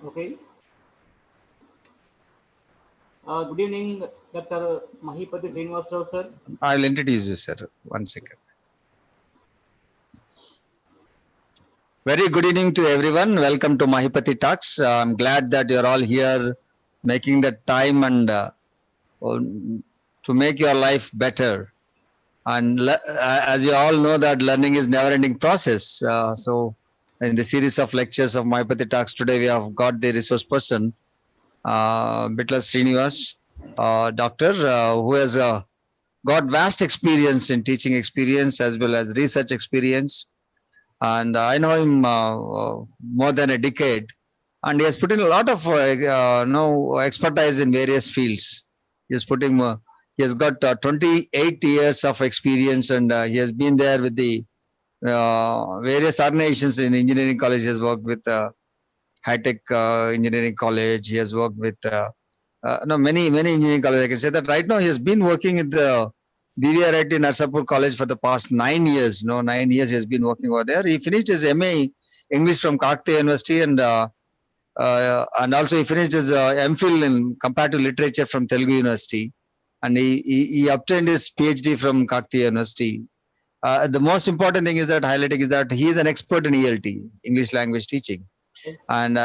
Okay. Good evening, Dr. Mahipati Srinivasrao, sir. I'll introduce you, sir. One second. Very good evening to everyone. Welcome to Mahipati Talks. I'm glad that you're all here making the time and to make your life better. And as you all know that learning is never-ending process. So in the series of lectures of Mahipati Talks today, we have got the resource person, Bitla Srinivas, doctor, who has got vast experience in teaching experience as well as research experience, and I know him more than a decade, and he has put in a lot of no expertise in various fields. He has put in, he has got 28 years of experience, and he has been there with the various organizations in engineering college. He has worked with High Tech Engineering College. He has worked with no many engineering colleges. I can say that right now he has been working at the BVRIT Narsapur College for the past 9 years. No, 9 years he has been working over there. He finished his MA English from Kakatiya University, and also he finished his MPhil in comparative literature from Telugu University, and he obtained his PhD from Kakatiya University. The most important thing is that highlighting is that he is an expert in ELT, English language teaching, and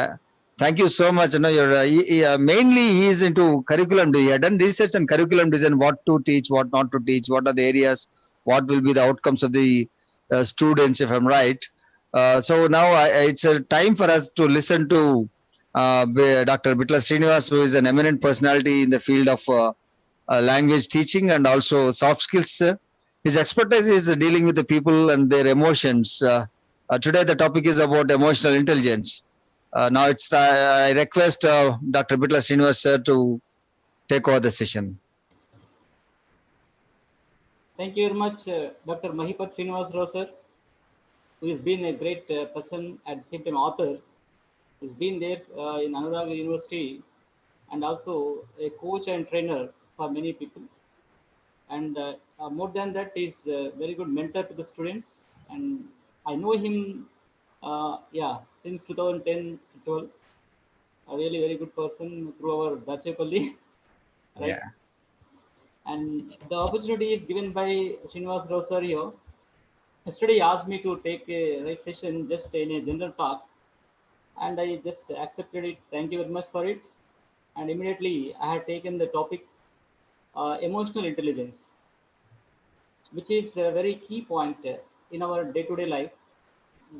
thank you so much. You know, mainly he is into curriculum. He had done research and curriculum design, what to teach, what not to teach, what are the areas, what will be the outcomes of the students, if I'm right. So now it's a time for us to listen to Dr. Bitla Srinivas, who is an eminent personality in the field of language teaching and also soft skills. His expertise is dealing with the people and their emotions. Today the topic is about emotional intelligence. Now it's I request Dr. Bitla Srinivas sir to take over the session. Thank you very much, Dr. Mahipati Srinivasrao, sir, who has been a great person at the same time author. He's been there in Anuraga University and also a coach and trainer for many people. And more than that, he's a very good mentor to the students. And I know him, since 2010 12. A really very good person through our Dachepalli, right? Yeah. And the opportunity is given by Srinivas Rosario. Yesterday, he asked me to take a right session just in a general talk, and I just accepted it. Thank you very much for it. And immediately, I had taken the topic emotional intelligence, which is a very key point in our day to day life,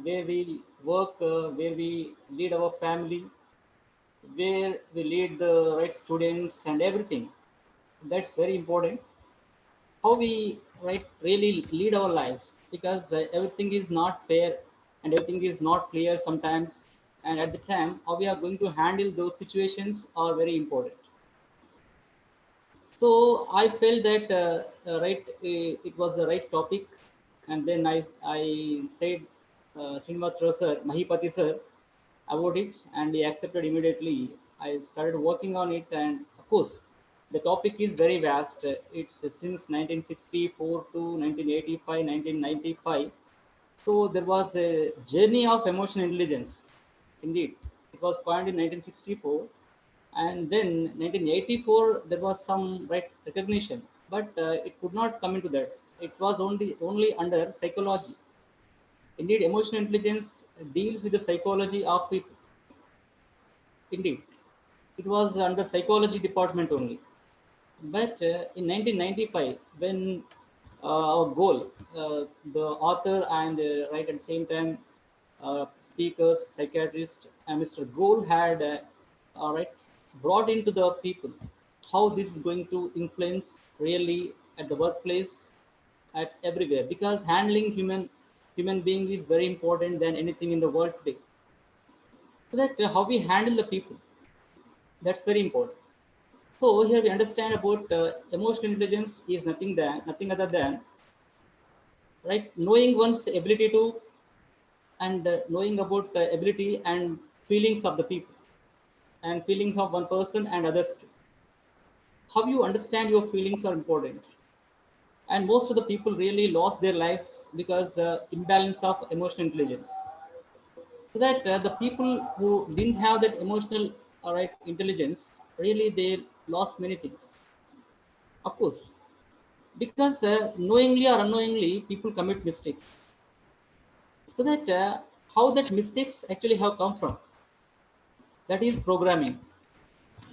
where we work, where we lead our family, where we lead the right students, and everything. That's very important, how we really lead our lives, because everything is not fair and everything is not clear sometimes, and at the time how we are going to handle those situations are very important. So I felt that it was the right topic, and then I said Srinivas Rao sir, Mahipati sir, about it, and he accepted immediately. I started working on it, and of course, the topic is very vast. It's since 1964 to 1985, 1995. So there was a journey of emotional intelligence. Indeed, it was coined in 1964, and then 1984 there was some right recognition, but it could not come into that. It was only under psychology. Indeed, emotional intelligence deals with the psychology of people. Indeed, it was under psychology department only. But in 1995, when our goal, the author and right at the same time speakers, psychiatrist, and Mr. Goal had right brought into the people how this is going to influence really at the workplace, at everywhere, because handling human being is very important than anything in the world today. So that how we handle the people, that's very important. So here we understand about emotional intelligence is nothing other than right knowing one's ability to, and knowing about ability and feelings of the people, and feelings of one person and others too. How you understand your feelings are important, and most of the people really lost their lives because imbalance of emotional intelligence. So that the people who didn't have that emotional intelligence, really they lost many things, of course, because knowingly or unknowingly people commit mistakes. So that how that mistakes actually have come from, that is programming.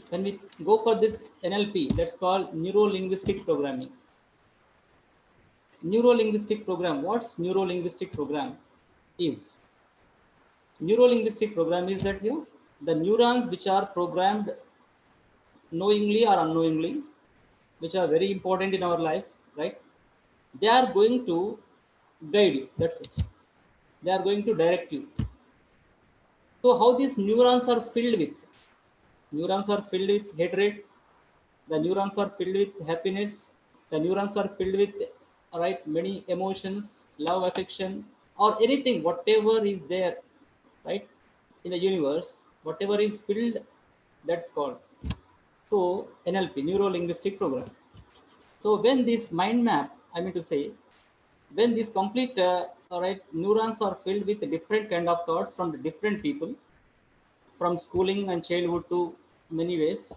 When we go for this NLP, that's called neuro linguistic programming. Neuro linguistic program, what's neuro linguistic program is? Neuro linguistic program is that the neurons which are programmed knowingly or unknowingly, which are very important in our lives, right? They are going to guide you. That's it. They are going to direct you. So how these neurons are filled with? Neurons are filled with hatred. The neurons are filled with happiness. The neurons are filled with many emotions, love, affection, or anything, whatever is there, right, in the universe, whatever is filled, that's called. So NLP, neuro linguistic program. So when this mind map, I mean to say, when these complete neurons are filled with different kind of thoughts from the different people, from schooling and childhood to many ways,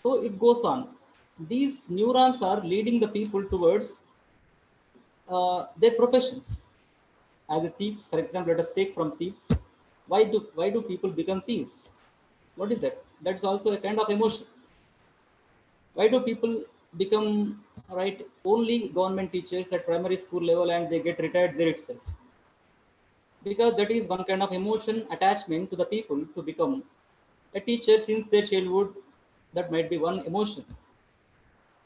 so it goes on. These neurons are leading the people towards their professions. As a thieves, for example, let us take from thieves. Why do people become thieves? What is that? That's also a kind of emotion. Why do people become only government teachers at primary school level and they get retired there itself? Because that is one kind of emotion attachment to the people to become a teacher since their childhood. That might be one emotion.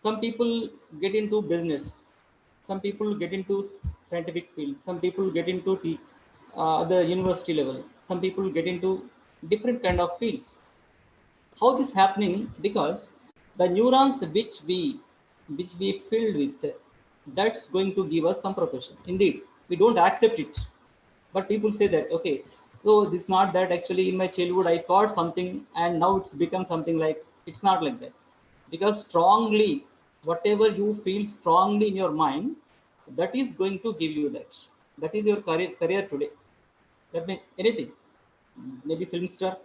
Some people get into business, some people get into scientific field, some people get into the university level, some people get into different kind of fields. How this happening? Because the neurons which we filled with, that's going to give us some profession. Indeed, we don't accept it, but people say that, okay, so this is not that, actually in my childhood I thought something and now it's become something. Like, it's not like that. Because strongly, whatever you feel strongly in your mind, that is going to give you that. That is your career today. That means anything, maybe film star,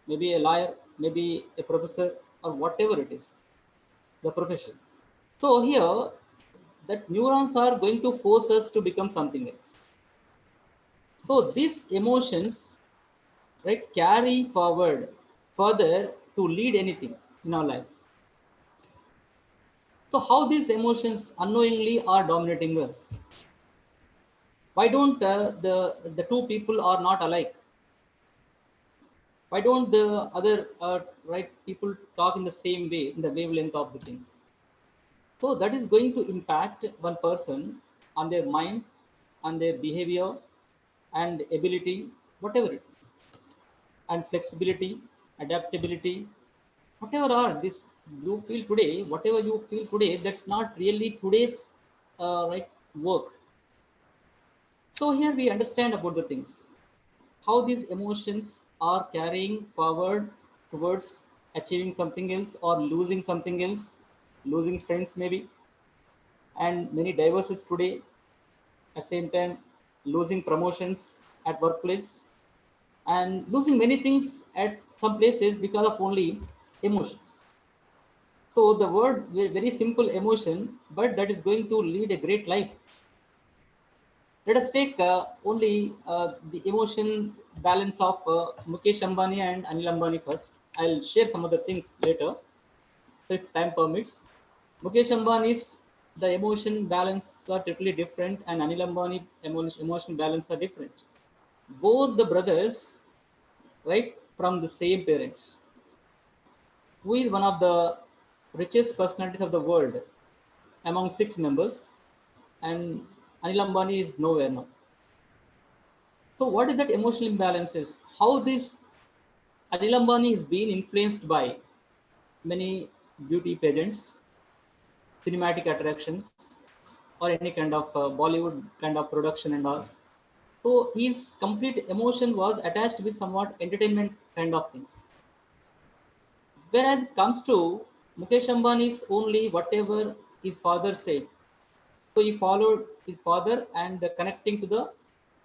maybe a lawyer, maybe a professor, or whatever it is, the profession. So here, that neurons are going to force us to become something else. So these emotions, carry forward further to lead anything in our lives. So how these emotions unknowingly are dominating us? Why don't the two people are not alike? Why don't the other people talk in the same way, in the wavelength of the things? So that is going to impact one person on their mind, on their behavior and ability, whatever it is, and flexibility, adaptability, whatever are this you feel today, whatever you feel today, that's not really today's work. So here we understand about the things, how these emotions are carrying forward towards achieving something else or losing something else, losing friends maybe, and many divorces today, at the same time losing promotions at workplace, and losing many things at some places because of only emotions. So the word, very simple, emotion, but that is going to lead a great life. Let us take only the emotion balance of Mukesh Ambani and Anil Ambani first. I'll share some other things later, so if time permits. Mukesh Ambani's the emotion balance are totally different, and Anil Ambani emotion balance are different. Both the brothers, from the same parents. Who is one of the richest personalities of the world among six members, and Anil Ambani is nowhere now. So what is that emotional imbalances? How this Anil Ambani is being influenced by many beauty pageants, cinematic attractions, or any kind of Bollywood kind of production and all. So his complete emotion was attached with somewhat entertainment kind of things. Whereas it comes to Mukesh Ambani's only whatever his father said. So he followed his father and connecting to the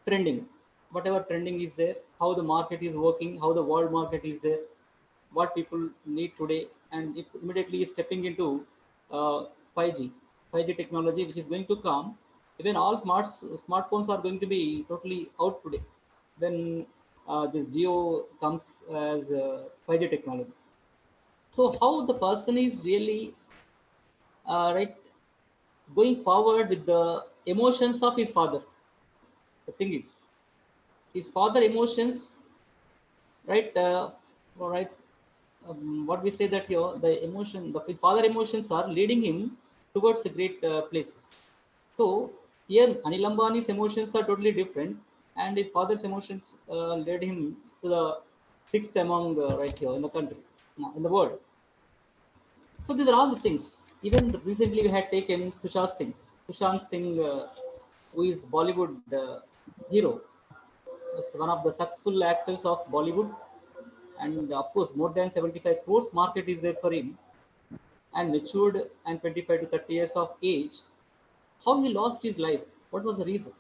trending. whatever trending is there, how the market is working, how the world market is there, what people need today, and it immediately is stepping into uh, 5G, 5G technology, which is going to come. Even all smartphones are going to be totally out today when this Geo comes as 5G technology. So how the person is really right going forward with the emotions of his father. The thing is, his father emotions, right? All right. What we say that here, the emotion, the father emotions are leading him towards the great places. So here, Anil Ambani's emotions are totally different, and his father's emotions led him to the sixth among right here in the country, in the world. So these are all the things. Even recently, we had taken Sushant Singh, who is Bollywood hero. It's one of the successful actors of Bollywood, and of course, more than 75 crores market is there for him, and matured and 25 to 30 years of age. How he lost his life? What was the reason?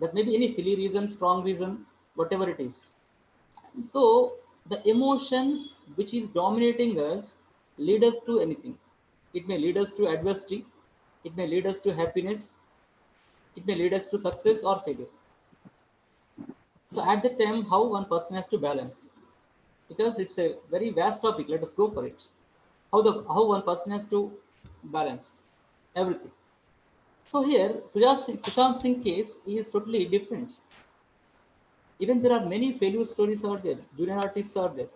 That may be any silly reason, strong reason, whatever it is. So the emotion which is dominating us lead us to anything. It may lead us to adversity. It may lead us to happiness. It may lead us to success or failure. So at the time, how one person has to balance, because it's a very vast topic. Let us go for it. How one person has to balance everything. So here, Sushant Singh case is totally different. Even there are many failure stories out there. Junior artists are there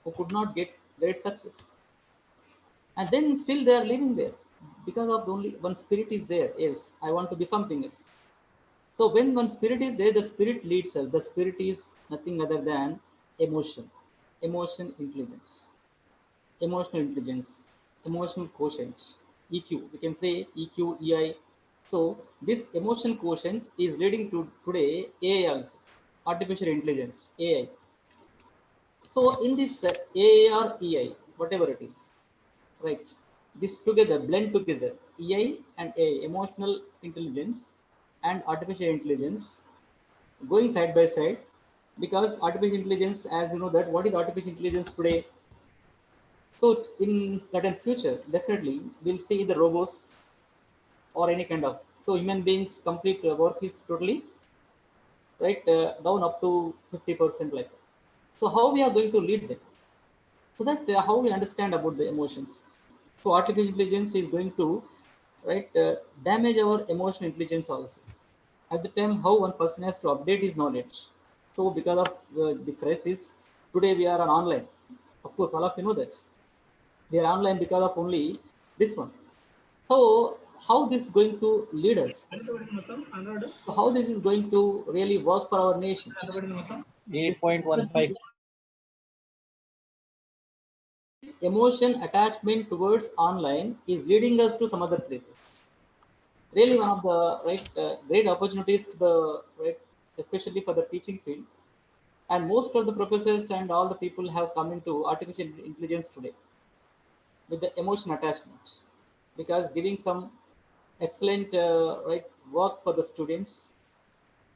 who could not get great success, and then still they are living there because of the only one spirit is there. Yes, I want to be something else. So when one spirit is there, the spirit leads us. The spirit is nothing other than emotion, emotion intelligence, emotional intelligence, emotional quotient, EQ. We can say EQ, EI. So this emotion quotient is leading to today AI also, artificial intelligence, AI. So in this AI or EI, whatever it is, right? This together, blend together, EI and AI, emotional intelligence and artificial intelligence, going side by side, because artificial intelligence, as you know, that what is artificial intelligence today? So in certain future, definitely we'll see the robots or any kind of. So human beings complete work is totally right down up to 50% like that. So how we are going to lead them? So that how we understand about the emotions. So artificial intelligence is going to right damage our emotional intelligence also. At the time, how one person has to update his knowledge. So because of the crisis, today we are on online. Of course, all of you know that we are online because of only this one. So how this is going to lead us? So how this is going to really work for our nation? This 8.15. emotion attachment towards online is leading us to some other places. Really, one of the right great opportunities to the right, especially for the teaching field. And most of the professors and all the people have come into artificial intelligence today with the emotion attachment, because giving some excellent right work for the students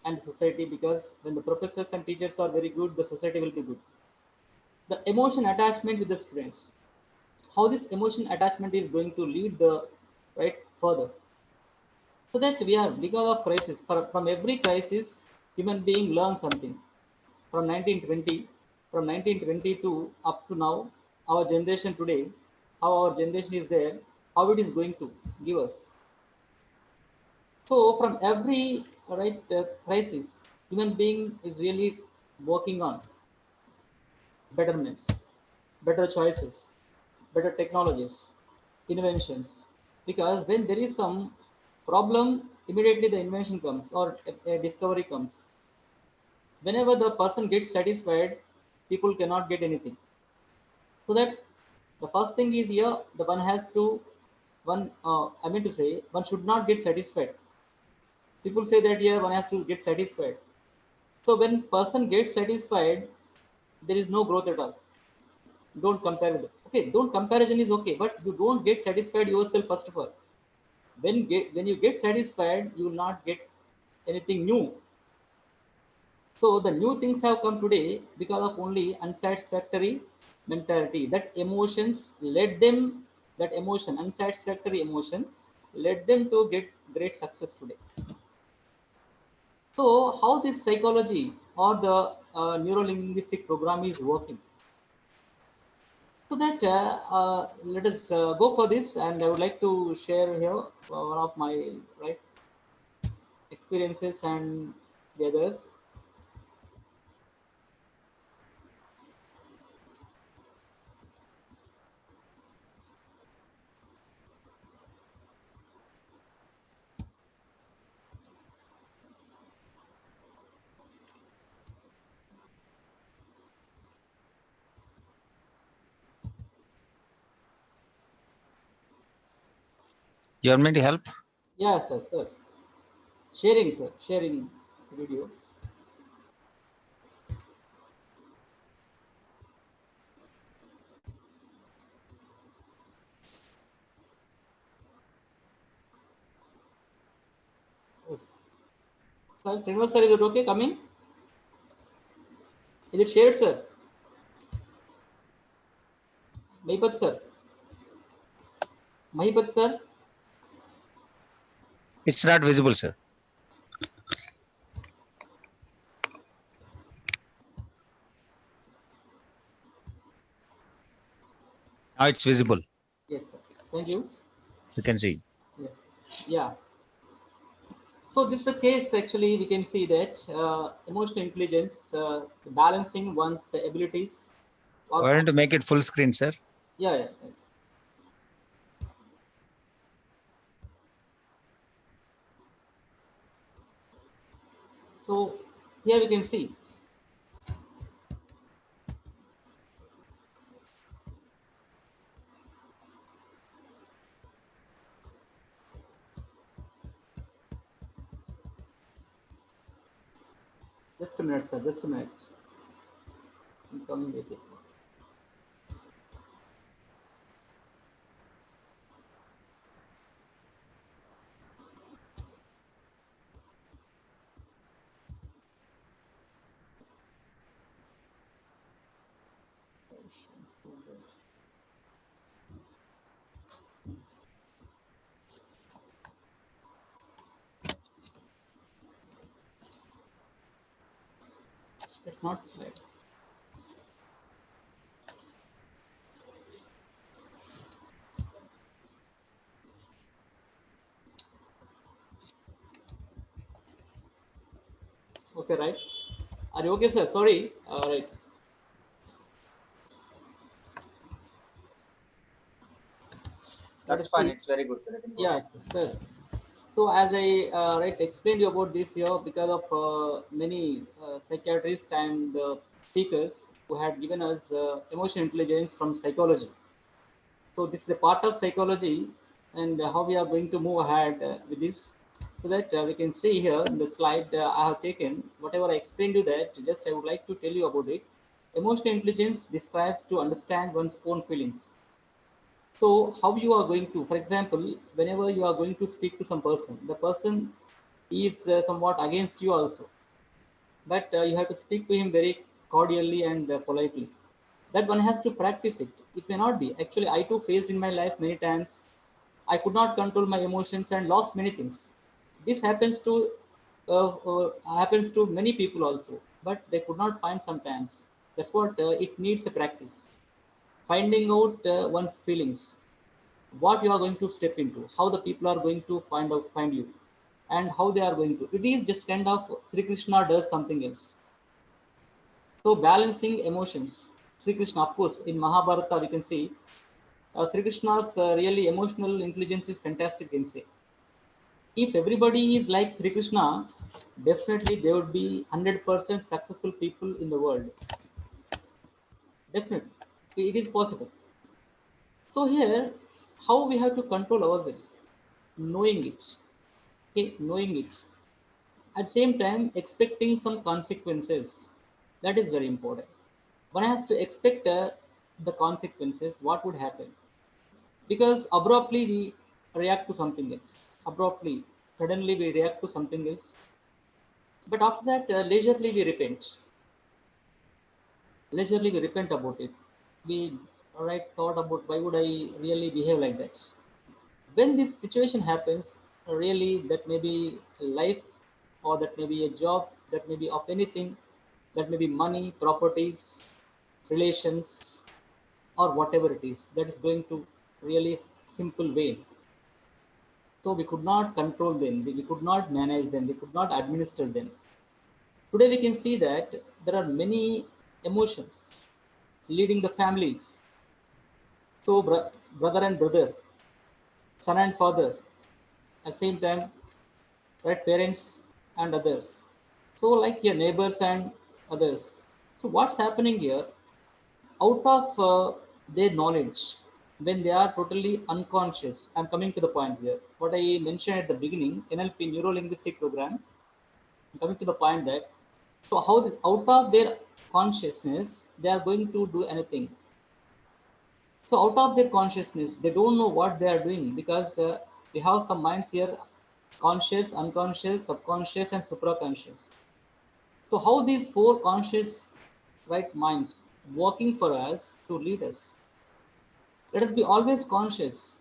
and the society, because when the professors and teachers are very good, the society will be good. The emotion attachment with the students, how this emotion attachment is going to lead the right further, so that we are because of crisis, from every crisis human being learn something. From 1920, from 1922 up to now, our generation today, how our generation is there, how it is going to give us. So from every right crisis, human being is really working on betterments, better choices, better technologies, inventions. Because when there is some problem, immediately the invention comes or a discovery comes. Whenever the person gets satisfied, people cannot get anything. So that the first thing is here, the one has to, one, I mean to say, one should not get satisfied. People say that here one has to get satisfied. So when person gets satisfied, there is no growth at all. Don't compare with it. Okay, don't comparison is okay, but you don't get satisfied yourself first of all. When you get satisfied, you will not get anything new. So the new things have come today because of only unsatisfactory mentality. That emotions led them, that emotion, unsatisfactory emotion, led them to get great success today. So how this psychology or the neuro-linguistic program is working? So that let us go for this, and I would like to share here one of my right experiences and the others. You want me to help? Yeah, sir. Sharing, sir. Sharing video. Yes. Sir, Srinivas sir, is it okay coming? Is it shared, sir? Mahipat sir. Mahipat sir. It's not visible, sir. Now it's visible. Yes, sir. Thank you. You can see. Yes. Yeah. So this is the case. Actually, we can see that emotional intelligence, balancing one's abilities, or Why don't you make it full screen, sir? yeah, yeah. So here we can see. Just a minute, sir. Just a minute. I'm coming with it. It's not slide. Okay, right? Are you okay, sir? Sorry. All right. Let That's us fine. see. It's very good, sir. You can go Yeah, ahead. sir. So as I right explained you about this here, because of many psychiatrists and speakers who had given us emotional intelligence from psychology. So this is a part of psychology, and how we are going to move ahead with this, so that we can see here in the slide I have taken whatever I explained you that. Just I would like to tell you about it. Emotional intelligence describes to understand one's own feelings. So how you are going to, for example, whenever you are going to speak to some person, the person is somewhat against you also, but you have to speak to him very cordially and politely. That one has to practice it. It may not be. Actually, I too faced in my life many times. I could not control my emotions and lost many things. This happens to many people also, but they could not find sometimes. That's what it needs a practice. Finding out one's feelings, what you are going to step into, how the people are going to find you, and how they are going to. It is just kind of Sri Krishna does something else. So balancing emotions. Sri Krishna, of course, in Mahabharata we can see Sri Krishna's really emotional intelligence is fantastic. You can say if everybody is like Sri Krishna, definitely there would be 100% successful people in the world. Definitely, it is possible. So here, how we have to control ourselves, knowing it, okay, knowing it. At the same time, expecting some consequences. That is very important. One has to expect the consequences. What would happen? Because abruptly we react to something else. Abruptly, suddenly we react to something else. But after that, leisurely we repent. Leisurely we repent about it. We thought about why would I really behave like that. When this situation happens, really that may be life, or that may be a job, that may be of anything, that may be money, properties, relations, or whatever it is that is going to really simple way. So we could not control them, we could not manage them, we could not administer them. Today we can see that there are many emotions leading the families. So brother and brother, son and father, at the same time, right, parents and others. So like your neighbors and others. So what's happening here? Out of their knowledge, when they are totally unconscious, I'm coming to the point here. What I mentioned at the beginning, NLP, neuro linguistic program, I'm coming to the point that so how this out of their consciousness they are going to do anything. So out of their consciousness, they don't know what they are doing because we have some minds here: conscious, unconscious, subconscious, and supraconscious. So how these four conscious minds working for us to lead us? Let us be always conscious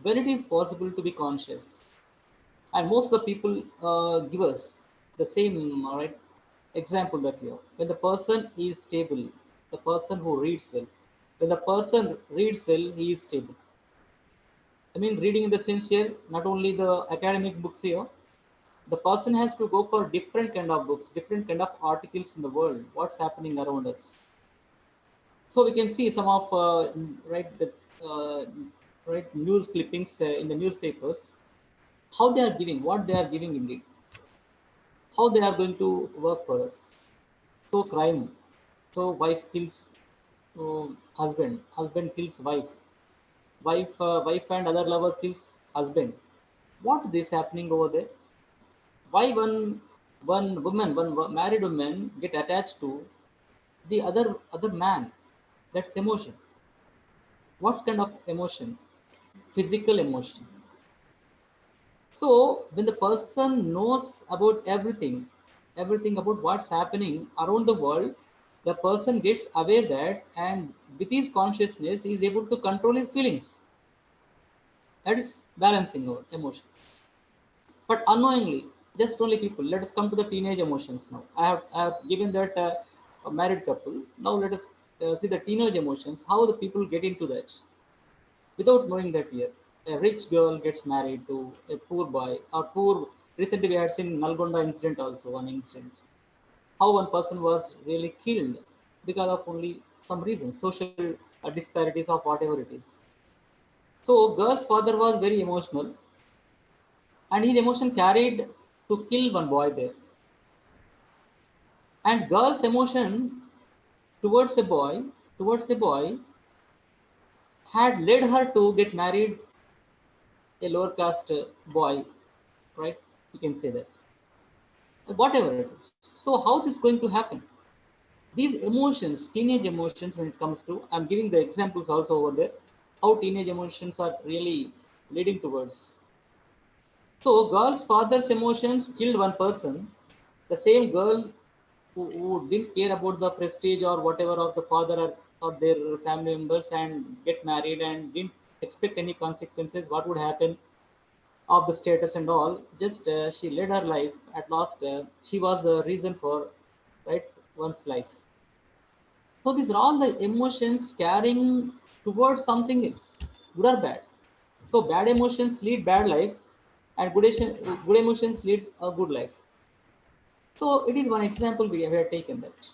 when it is possible to be conscious. And most of the people give us the same example that here. When the person is stable, the person who reads well, when the person reads well, he is stable. I mean, reading in the sense here, not only the academic books here, the person has to go for different kind of books, different kind of articles in the world, what's happening around us. So we can see some of the uh, news clippings in the newspapers, how they are giving, what they are giving indeed, how they are going to work for us. So crime, so wife kills husband, husband kills wife, wife and other lover kills husband. What is happening over there? Why one woman, married woman get attached to the other man? That's emotion. What kind of emotion? Physical emotion. So when the person knows about everything, everything about what's happening around the world, the person gets aware that, and with his consciousness, he is able to control his feelings. That is balancing our emotions. But unknowingly, just only people. Let us come to the teenage emotions now. I have given that a married couple. Now let us see the teenage emotions. How the people get into that without knowing that here. A rich girl gets married to a poor boy or poor. Recently, we had seen Nalgonda incident also, one incident. How one person was really killed because of only some reason, social disparities of whatever it is. So, girl's father was very emotional, and his emotion carried to kill one boy there. And girl's emotion towards a boy, towards a boy, had led her to get married a lower caste boy, right? You can say that. Whatever it is. So how this going to happen? These emotions, teenage emotions, when it comes to, I'm giving the examples also over there, how teenage emotions are really leading towards. So girl's father's emotions killed one person. The same girl who didn't care about the prestige or whatever of the father or their family members and get married and didn't expect any consequences, what would happen of the status and all. Just she led her life. At last, she was the reason for right one's life. So these are all the emotions carrying towards something else, good or bad. So bad emotions lead bad life, and good emotions lead a good life. So it is one example we have taken that.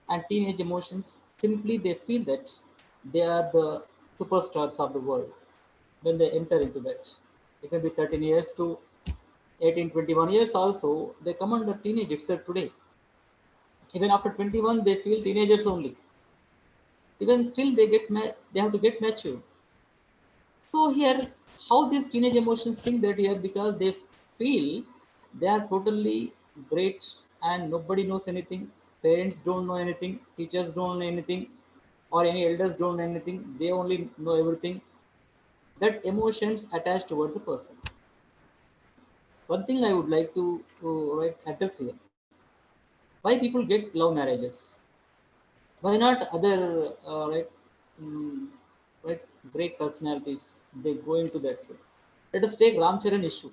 And teenage emotions, simply they feel that they are the superstars of the world when they enter into that. It may be 13 years to 18, 21 years also, they come under teenage itself today. Even after 21, they feel teenagers only. Even still, they have to get mature. So here, how these teenage emotions think that here, because they feel they are totally great and nobody knows anything. Parents don't know anything, teachers don't know anything, or any elders don't know anything. They only know everything. That emotions attached towards a person. One thing I would like to address here. Why people get love marriages? Why not other mm, right great personalities? They go into that. Set. Let us take Ram Charan issue.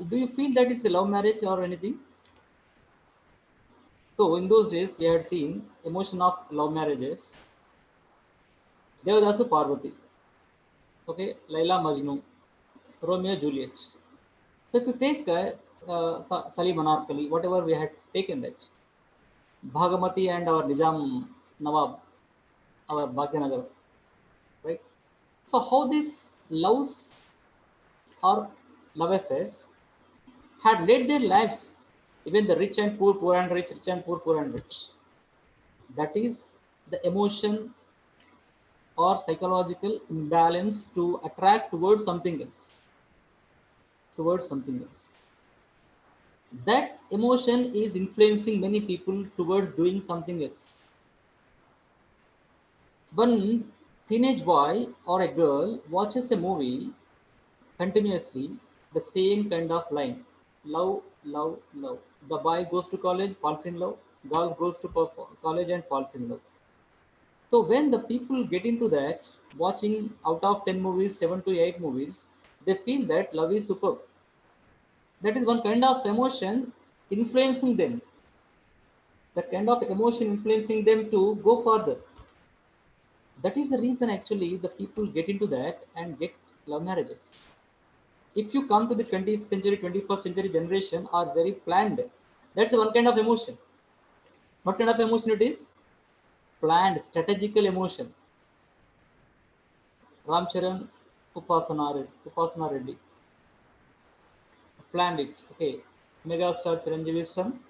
Do you feel that it's a love marriage or anything? So in those days, we had seen emotion of love marriages. Devadasu Parvati, okay, Laila Majnu, Romeo Juliet. So if you take Salim Anarkali, whatever we had taken that, Bhagamati and our Nizam Nawab, our Bhagyanagar, right? So how these loves or love affairs had led their lives, even the rich and poor, poor and rich, rich and poor, poor and rich. That is the emotion or psychological imbalance to attract towards something else. Towards something else. That emotion is influencing many people towards doing something else. One teenage boy or a girl watches a movie continuously, the same kind of line. Love, love, love. The boy goes to college, falls in love. Girl goes to college and falls in love. So when the people get into that, watching out of 10 movies, 7 to 8 movies, they feel that love is superb. That is one kind of emotion influencing them. That kind of emotion influencing them to go further. That is the reason actually the people get into that and get love marriages. If you come to the 20th century, 21st century generation are very planned. That's one kind of emotion. What kind of emotion it is? Planned, strategical emotion. Ram Charan Upasana Reddy planned it. Okay, Megastar Chiranjeevi's son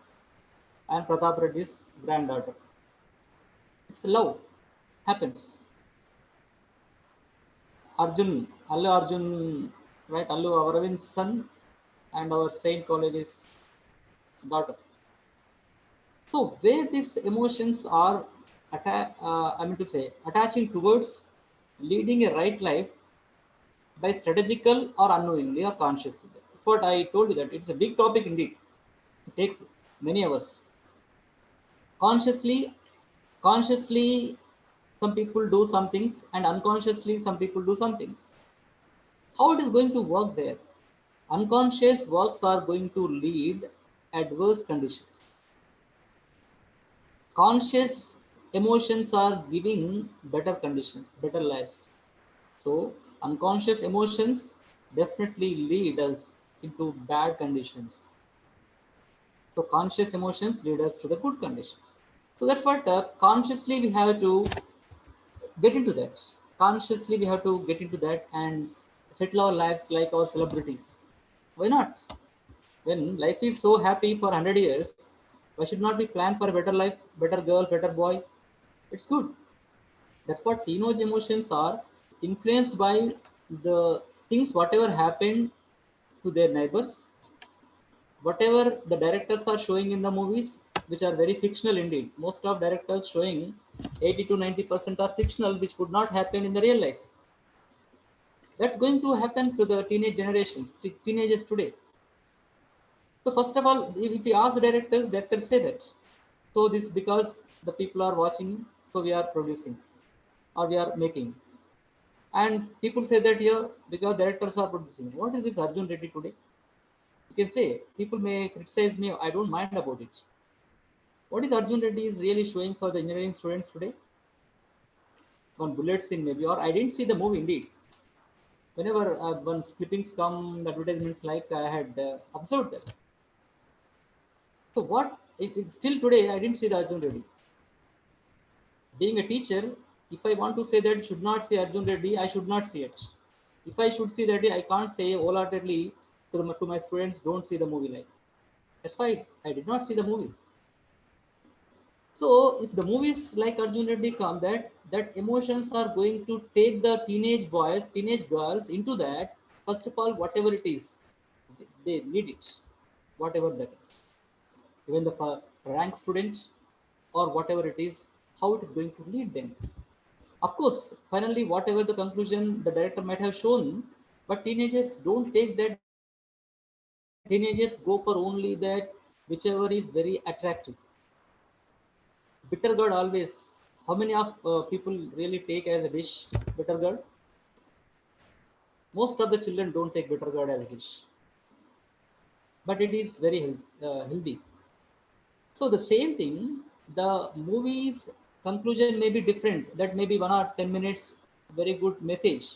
and Pratap Reddy's granddaughter. It's love. Happens. Allu Arjun, right? Allu Aravin's son and our Saint College's daughter. So where these emotions are, attaching towards leading a right life by strategical or unknowingly or consciously. That's what I told you that it's a big topic indeed. It takes many hours. Consciously, some people do some things, and unconsciously, some people do some things. How it is going to work there? Unconscious works are going to lead adverse conditions. Conscious emotions are giving better conditions, better lives. So, unconscious emotions definitely lead us into bad conditions. So, conscious emotions lead us to the good conditions. So, that's what consciously we have to get into that. Consciously, we have to get into that and settle our lives like our celebrities. Why not? When life is so happy for 100 years, why should not we plan for a better life, better girl, better boy? It's good. That's what teenage emotions are influenced by the things, whatever happened to their neighbors, whatever the directors are showing in the movies, which are very fictional indeed. Most of directors showing 80 to 90% are fictional, which would not happen in the real life. That's going to happen to the teenage generation, teenagers today. So first of all, if you ask the directors say that. So this because the people are watching, so we are producing or we are making. And people say that here because directors are producing. What is this Arjun Reddy today? You can say people may criticize me. I don't mind about it. What is Arjun Reddy is really showing for the engineering students today? One bullet scene maybe, or I didn't see the movie indeed. Whenever one clippings come, the advertisements like I had observed that. So what? Still today I didn't see the Arjun Reddy. Being a teacher, if I want to say that should not see Arjun Reddy, I should not see it. If I should see that, I can't say wholeheartedly to my students, don't see the movie like. That's why I did not see the movie. So if the movies like Arjun Reddy come, that emotions are going to take the teenage boys, teenage girls into that. First of all, whatever it is, they need it, whatever that is. Even the rank student or whatever it is, how it is going to lead them. Of course, finally, whatever the conclusion the director might have shown, but teenagers don't take that. Teenagers go for only that whichever is very attractive. Bitter gourd always. How many of people really take as a dish bitter gourd? Most of the children don't take bitter gourd as a dish, but it is very healthy. So the same thing, the movie's conclusion may be different. That may be 1 or 10 minutes, very good message,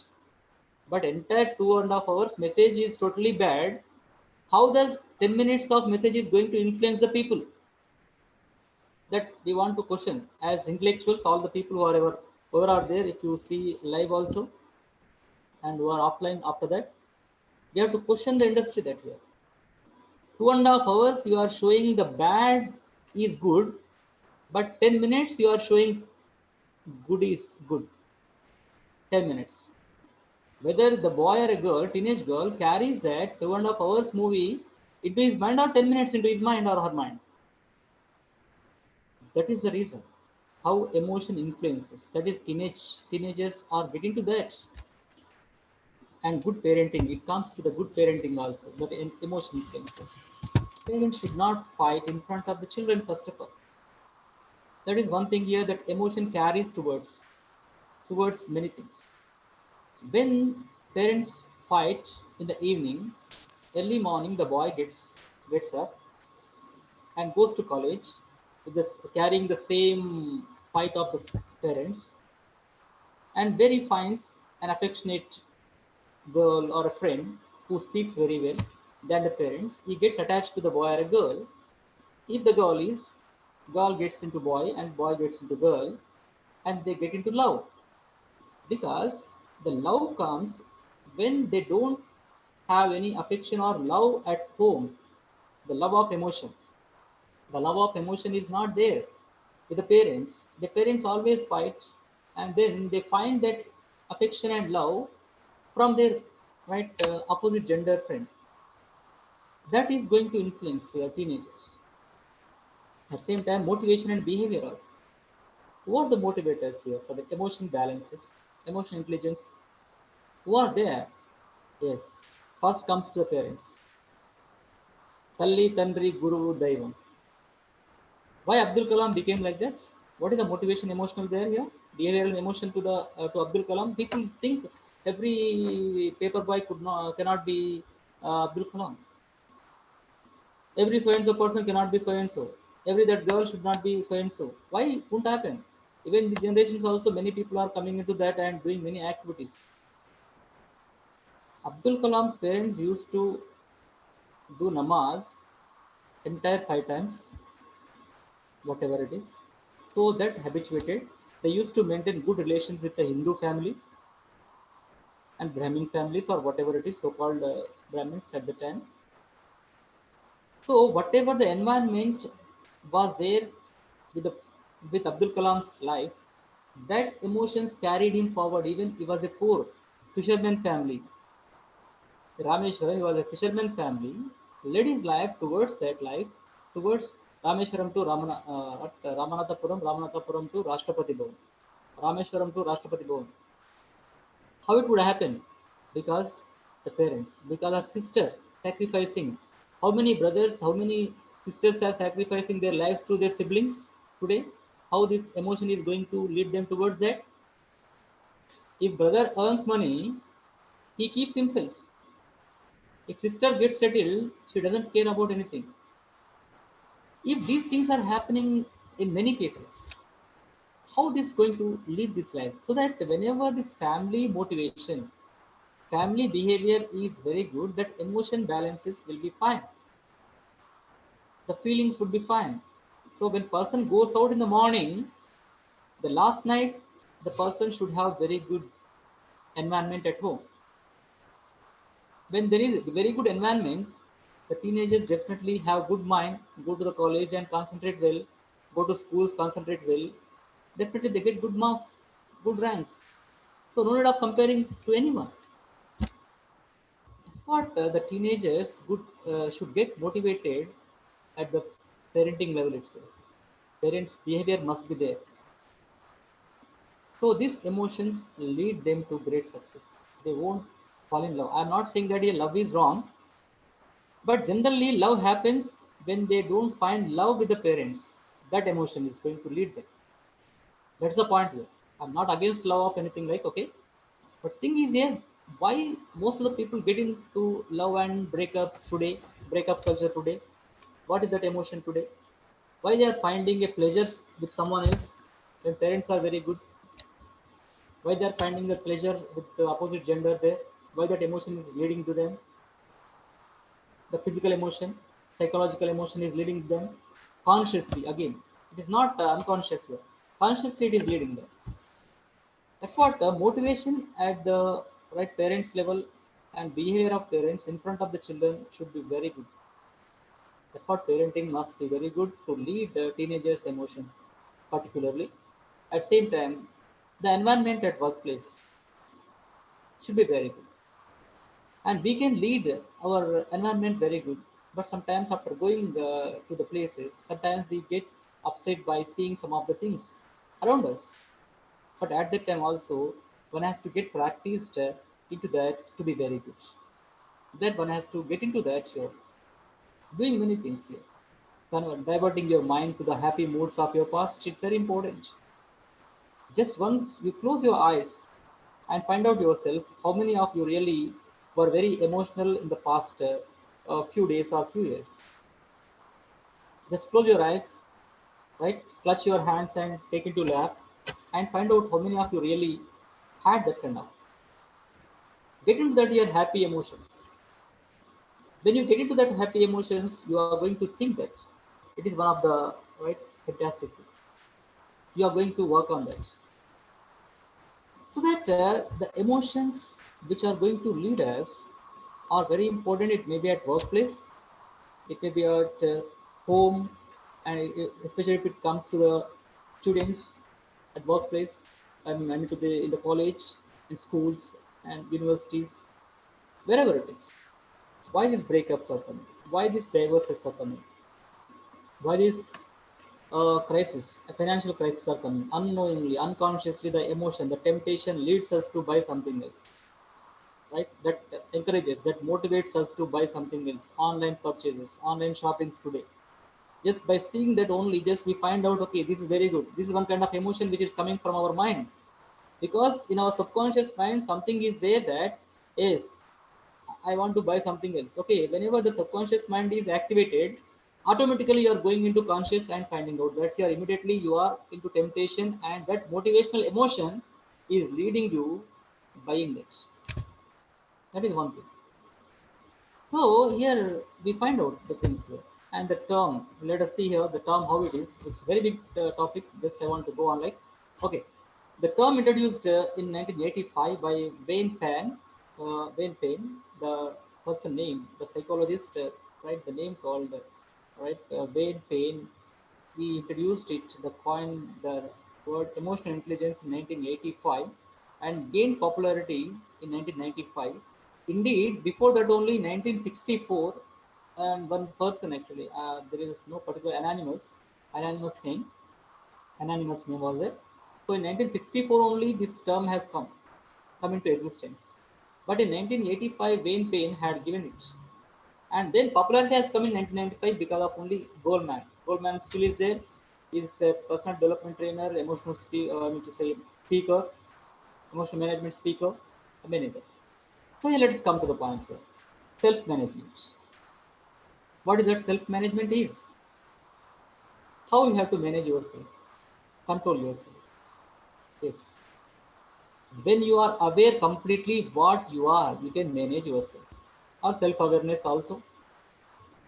but entire 2.5 hours message is totally bad. How does 10 minutes of message is going to influence the people? That we want to question as intellectuals, all the people whoever are there, if you see live also and who are offline after that, we have to question the industry that here. 2.5 hours you are showing the bad is good, but 10 minutes you are showing good is good. 10 minutes. Whether the boy or a girl, teenage girl, carries that 2.5 hours movie into his mind or 10 minutes into his mind or her mind. That is the reason how emotion influences. That is teenagers are getting to that. And good parenting, it comes to the good parenting also, but emotion influences. Parents should not fight in front of the children first of all. That is one thing here that emotion carries towards many things. When parents fight in the evening, early morning the boy gets up and goes to college with this carrying the same fight of the parents, and where he finds an affectionate girl or a friend who speaks very well than the parents, he gets attached to the boy or a girl. If the girl gets into boy and boy gets into girl, and they get into love, because the love comes when they don't have any affection or love at home. The love of emotion, the love of emotion is not there with the parents. The parents always fight, and then they find that affection and love from their opposite gender friend. That is going to influence teenagers. At the same time, motivation and behavior also. Who are the motivators here for the emotion balances, emotion intelligence? Who are there? Yes, first comes to the parents. Talli, Tanri, Guru, Daivam. Why Abdul Kalam became like that? What is the motivation emotional there here? Behavioral emotion to Abdul Kalam. People think every paper boy cannot be Abdul Kalam. Every so and so person cannot be so and so. Every that girl should not be so and so. Why it won't happen? Even the generations also, many people are coming into that and doing many activities. Abdul Kalam's parents used to do namaz entire 5 times, whatever it is. So that habituated. They used to maintain good relations with the Hindu family and Brahmin families or whatever it is, so-called Brahmins at the time. So whatever the environment was there with with Abdul Kalam's life, that emotions carried him forward. Even he was a poor fisherman family. Rameshwaram, he was a fisherman family, led his life towards that life, towards Rameshwaram to Ramanathapuram to Rashtrapati Bhavan, Rameshwaram to Rashtrapati Bhavan. How it would happen? Because the parents, because of sister sacrificing. How many brothers, how many sisters are sacrificing their lives to their siblings today? How this emotion is going to lead them towards that? If brother earns money, he keeps himself. If sister gets settled, she doesn't care about anything. If these things are happening in many cases, how this going to lead this life? So that whenever this family motivation, family behavior is very good, that emotion balances will be fine. The feelings would be fine. So when person goes out in the morning, the last night the person should have very good environment at home. When there is a very good environment, the teenagers definitely have good mind, go to the college and concentrate well, go to schools, concentrate well. Definitely they get good marks, good ranks. So no need of comparing to anyone. That's what the teenagers should get motivated at the parenting level itself. Parents' behavior must be there. So these emotions lead them to great success. They won't fall in love. I'm not saying that love is wrong, but generally love happens when they don't find love with the parents, that emotion is going to lead them. That's the point here. I'm not against love of anything like, okay. But thing is here, why most of the people get into love and breakups today, breakup culture today? What is that emotion today? Why they are finding a pleasure with someone else when parents are very good? Why they are finding the pleasure with the opposite gender there? Why that emotion is leading to them? The physical emotion, psychological emotion is leading them consciously. Again, it is not unconscious here. Consciously, it is leading them. That's what motivation at the right parents level and behavior of parents in front of the children should be very good. That's what parenting must be very good to lead the teenagers' emotions, particularly. At the same time, the environment at workplace should be very good. And we can lead our environment very good, but sometimes after going to the places, sometimes we get upset by seeing some of the things around us. But at that time also, one has to get practiced into that to be very good. That one has to get into that here, doing many things here. Diverting your mind to the happy moods of your past, it's very important. Just once you close your eyes and find out yourself how many of you really were very emotional in the past few days or few years. Just close your eyes, right? Clutch your hands and take it to lap and find out how many of you really had that kind of. Get into that your happy emotions. When you get into that happy emotions, you are going to think that it is one of the right fantastic things. You are going to work on that. So that the emotions which are going to lead us are very important. It may be at workplace, it may be at home, and especially if it comes to the students at workplace, I mean to the in the college, in schools and universities, wherever it is. Why these breakups are coming? Why these divorces are coming? Why these crisis, a financial crisis are coming? Unknowingly, unconsciously, the emotion, the temptation leads us to buy something else, right? That encourages, that motivates us to buy something else. Online purchases, online shoppings today. Just by seeing that only, just we find out, okay, this is very good. This is one kind of emotion which is coming from our mind, because in our subconscious mind, something is there that is, I want to buy something else. Okay, whenever the subconscious mind is activated, automatically you are going into conscious and finding out that here immediately you are into temptation, and that motivational emotion is leading you buying it. That is one thing. So here we find out the things here. And the term, let us see here the term how it is. It's a very big topic. Just I want to go on like, okay. The term introduced in 1985 by Wayne Payne, the person name, the psychologist, right, the name called, Wayne Payne. He introduced it, the coined the word emotional intelligence in 1985 and gained popularity in 1995. Indeed, before that only 1964, and one person actually, there is no particular anonymous name, anonymous name was there. So in 1964 only this term has come into existence. But in 1985, Wayne Payne had given it. And then popularity has come in 1995 because of only Goldman. Goldman still is there. He's a personal development trainer, emotional I mean to say speaker, emotional management speaker, many other. So here let's come to the point here. Self-management. What is that self-management is? How you have to manage yourself, control yourself. Yes. When you are aware completely what you are, you can manage yourself. Or self-awareness also.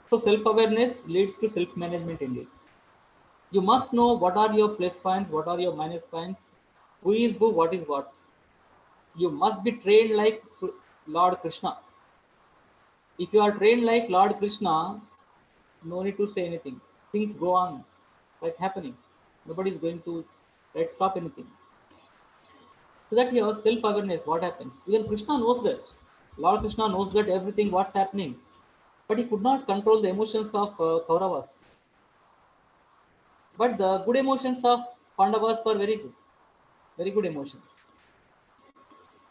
So self-awareness leads to self-management indeed. You must know what are your plus points, what are your minus points, who is who, what is what. You must be trained like Lord Krishna. If you are trained like Lord Krishna, no need to say anything. Things go on, right, happening. Nobody is going to stop anything. So that your self-awareness, what happens? Even Krishna knows that. Lord Krishna knows that everything what's happening, but he could not control the emotions of Kauravas. But the good emotions of Pandavas were very good emotions.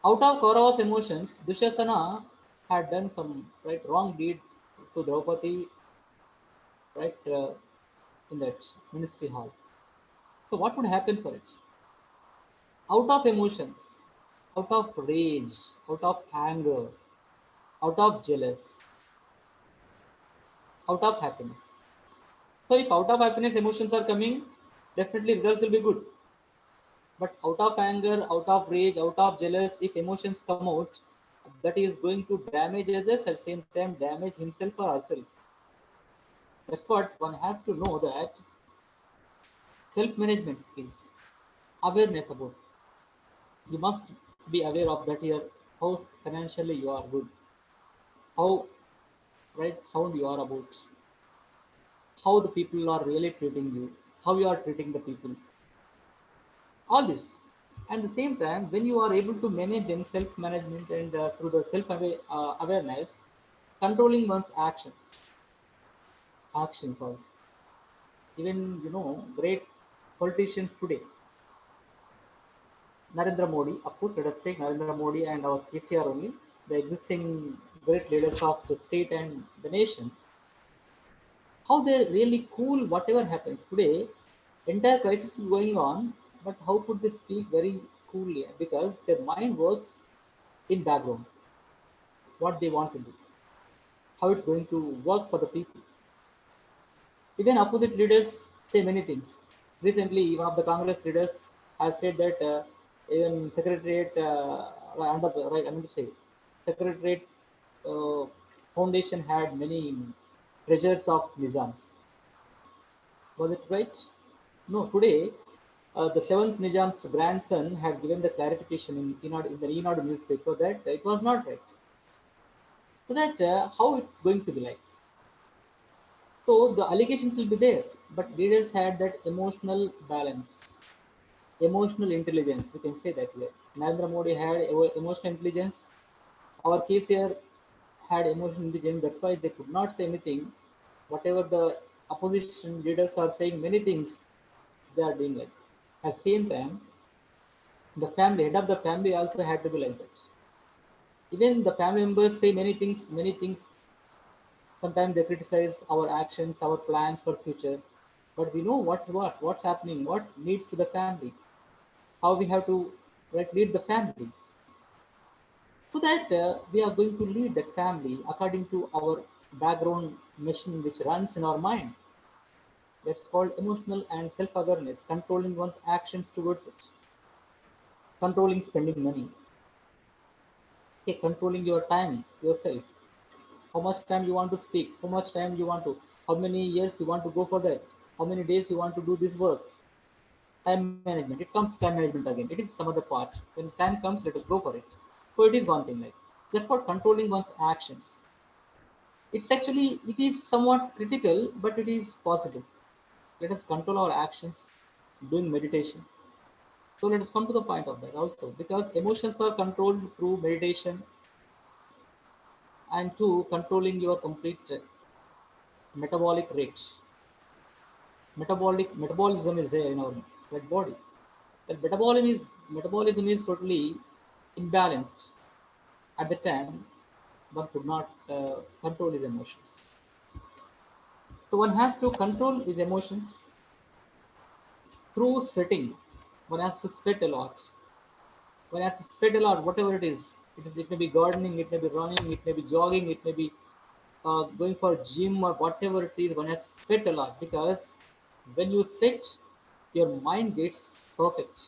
Out of Kaurava's emotions, Dushasana had done some wrong deed to Draupadi, right, in that ministry hall. So what would happen for it? Out of emotions, out of rage, out of anger, out of jealous, out of happiness. So if out of happiness emotions are coming, definitely results will be good. But out of anger, out of rage, out of jealous, if emotions come out, that is going to damage others at the same time damage himself or herself. That's what one has to know, that self-management skills, awareness about. You must be aware of that here, how financially you are good, how right sound you are about, how the people are really treating you, how you are treating the people. All this. At the same time, when you are able to manage them, self-management and through the self-awareness, controlling one's actions also. Even great politicians today, Narendra Modi, of course, let us take Narendra Modi and our KCR only, the existing great leaders of the state and the nation, how they really cool whatever happens today. Entire crisis is going on, but how could they speak very coolly? Because their mind works in background, what they want to do, how it's going to work for the people. Even opposite leaders say many things. Recently, one of the Congress leaders has said that even Secretariat, under the, right, I mean to say, Secretariat uh, Foundation had many treasures of Nizams. Was it right? No, today the seventh Nizam's grandson had given the clarification in the Enad newspaper that it was not right. So that how it's going to be like. So the allegations will be there, but leaders had that emotional balance, emotional intelligence. We can say that here. Narendra Modi had emotional intelligence. Our KCR had emotional intelligence. That's why they could not say anything. Whatever the opposition leaders are saying, many things they are doing like. At the same time, the family, head of the family also had to be like that. Even the family members say many things, many things. Sometimes they criticize our actions, our plans for future, but we know what's happening, what needs to the family, how we have to lead the family, so that we are going to lead that family according to our background machine which runs in our mind. That's called emotional and self-awareness, controlling one's actions towards it, controlling spending money, okay, controlling your time yourself, how much time you want to speak, how much time you want to, how many years you want to go for that, how many days you want to do this work. Time management, it comes to time management again, it is some other part. When time comes, let us go for it. So it is one thing like, that's what controlling one's actions. It's actually, it is somewhat critical, but it is possible. Let us control our actions doing meditation. So let us come to the point of that also, because emotions are controlled through meditation, and two, controlling your complete metabolic rate. Metabolism is there in our red body. That metabolism is totally imbalanced. At the time, one could not control his emotions. So one has to control his emotions through sweating. One has to sweat a lot. One has to sweat a lot, whatever it is. It may be gardening, it may be running, it may be jogging, it may be going for gym or whatever it is. One has to sweat a lot, because when you sweat, your mind gets perfect.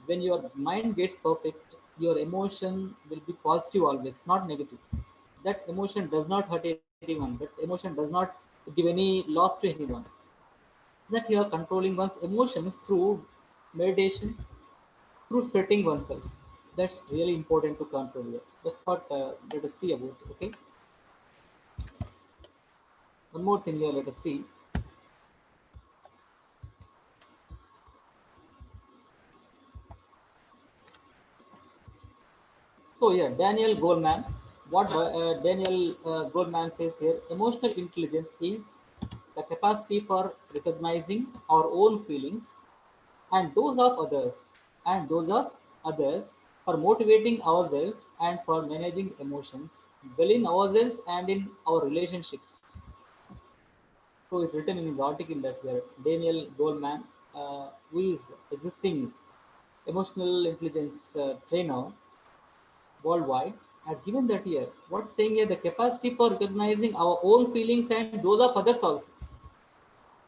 When your mind gets perfect, your emotion will be positive always, not negative. That emotion does not hurt anyone. That emotion does not give any loss to anyone. That you are controlling one's emotions through meditation, through sweating oneself. That's really important to control here. That's what let us see about. Okay. One more thing here. Let us see. So yeah, Daniel Goleman. What Daniel Goleman says here: emotional intelligence is the capacity for recognizing our own feelings and those of others, for motivating ourselves and for managing emotions well in ourselves and in our relationships. So it's written in his article that here Daniel Goleman, who is existing emotional intelligence trainer worldwide, had given that here. What's saying here? The capacity for recognizing our own feelings and those of others also.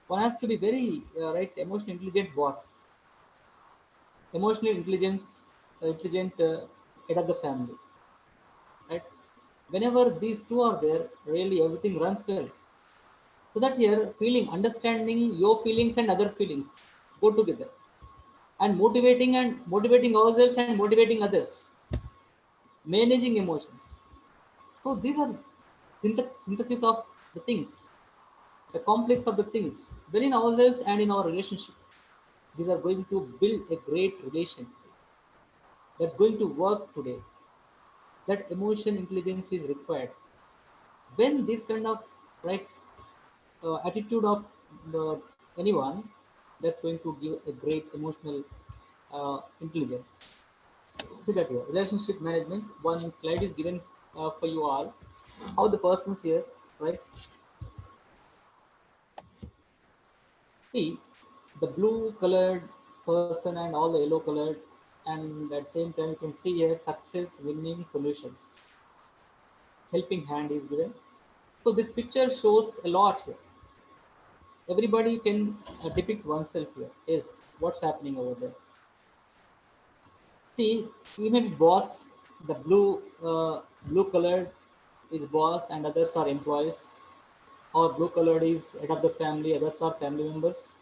One has to be very right emotional intelligent boss, emotional intelligence, intelligent head of the family, right? Whenever these two are there, really everything runs well. So that here, feeling, understanding your feelings and other feelings go together, and motivating ourselves and motivating others, managing emotions. So these are synthesis of the things, the complex of the things within ourselves and in our relationships. These are going to build a great relation that's going to work today. That emotion intelligence is required. When this kind of right attitude of the, anyone, that's going to give a great emotional intelligence. See that here, relationship management. One slide is given for you all. How the persons here, right? See the blue colored person and all the yellow colored, and at the same time you can see here success, winning, solutions. Helping hand is given. So this picture shows a lot here. Everybody can depict oneself here. Is what's happening over there. See, even boss, the blue colored is boss and others are employees. Or blue colored is head of the family, others are family members.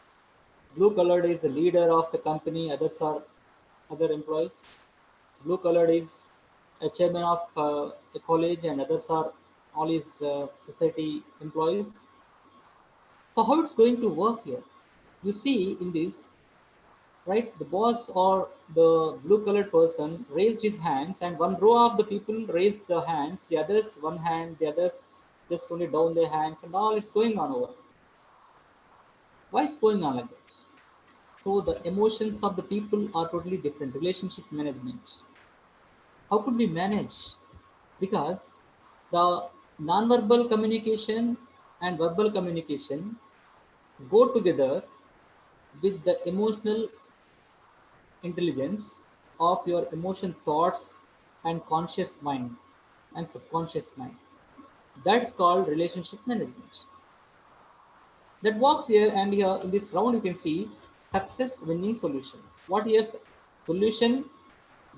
Blue colored is the leader of the company, others are other employees. Blue colored is a chairman of a college and others are all his society employees. So how it's going to work here? You see in this, right, the boss or the blue colored person raised his hands and one row of the people raised the hands, the others one hand, the others just only down their hands, and all it's going on over. Why it's going on like that? So the emotions of the people are totally different. Relationship management. How could we manage? Because the non-verbal communication and verbal communication go together with the emotional intelligence of your emotion thoughts and conscious mind and subconscious mind. That's called relationship management. That works here, and here in this round you can see success, winning, solution. What here? Solution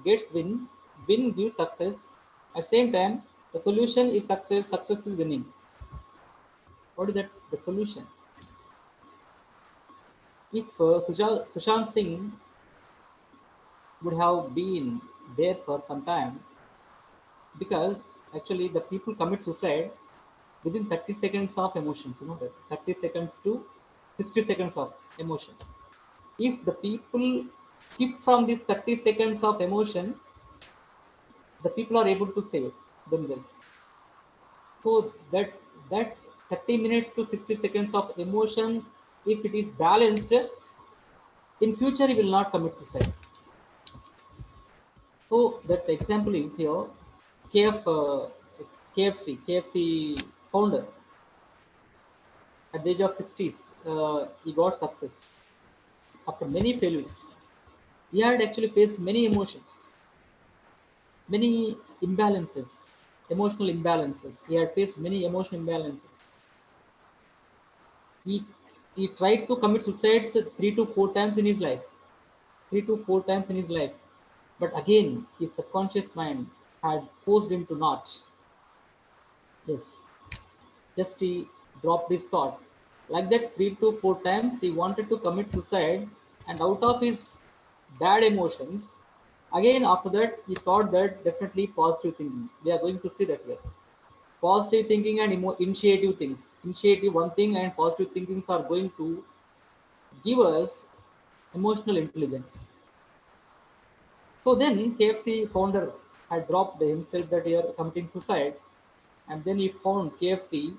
gets win, win gives success. At the same time, the solution is success, success is winning. What is that? The solution. If Sushant Singh would have been there for some time, because actually the people commit suicide within 30 seconds of emotions, you know that 30 seconds to 60 seconds of emotion. If the people skip from these 30 seconds of emotion, the people are able to save themselves. So that 30 minutes to 60 seconds of emotion, if it is balanced, in future he will not commit suicide. So that example is here, KF, KFC founder. At the age of 60s, he got success after many failures. He had actually faced many emotions, many imbalances, emotional imbalances. He had faced many emotional imbalances. He, he tried to commit suicides 3 to 4 times in his life. 3 to 4 times in his life. But again, his subconscious mind had forced him to not. Yes. Just he dropped his thought. Like that, 3 to 4 times he wanted to commit suicide, and out of his bad emotions, again after that he thought that definitely positive thinking. We are going to see that here. Positive thinking and initiative things. Initiative one thing and positive thinkings are going to give us emotional intelligence. So then KFC founder had dropped himself that he are committing suicide, and then he found KFC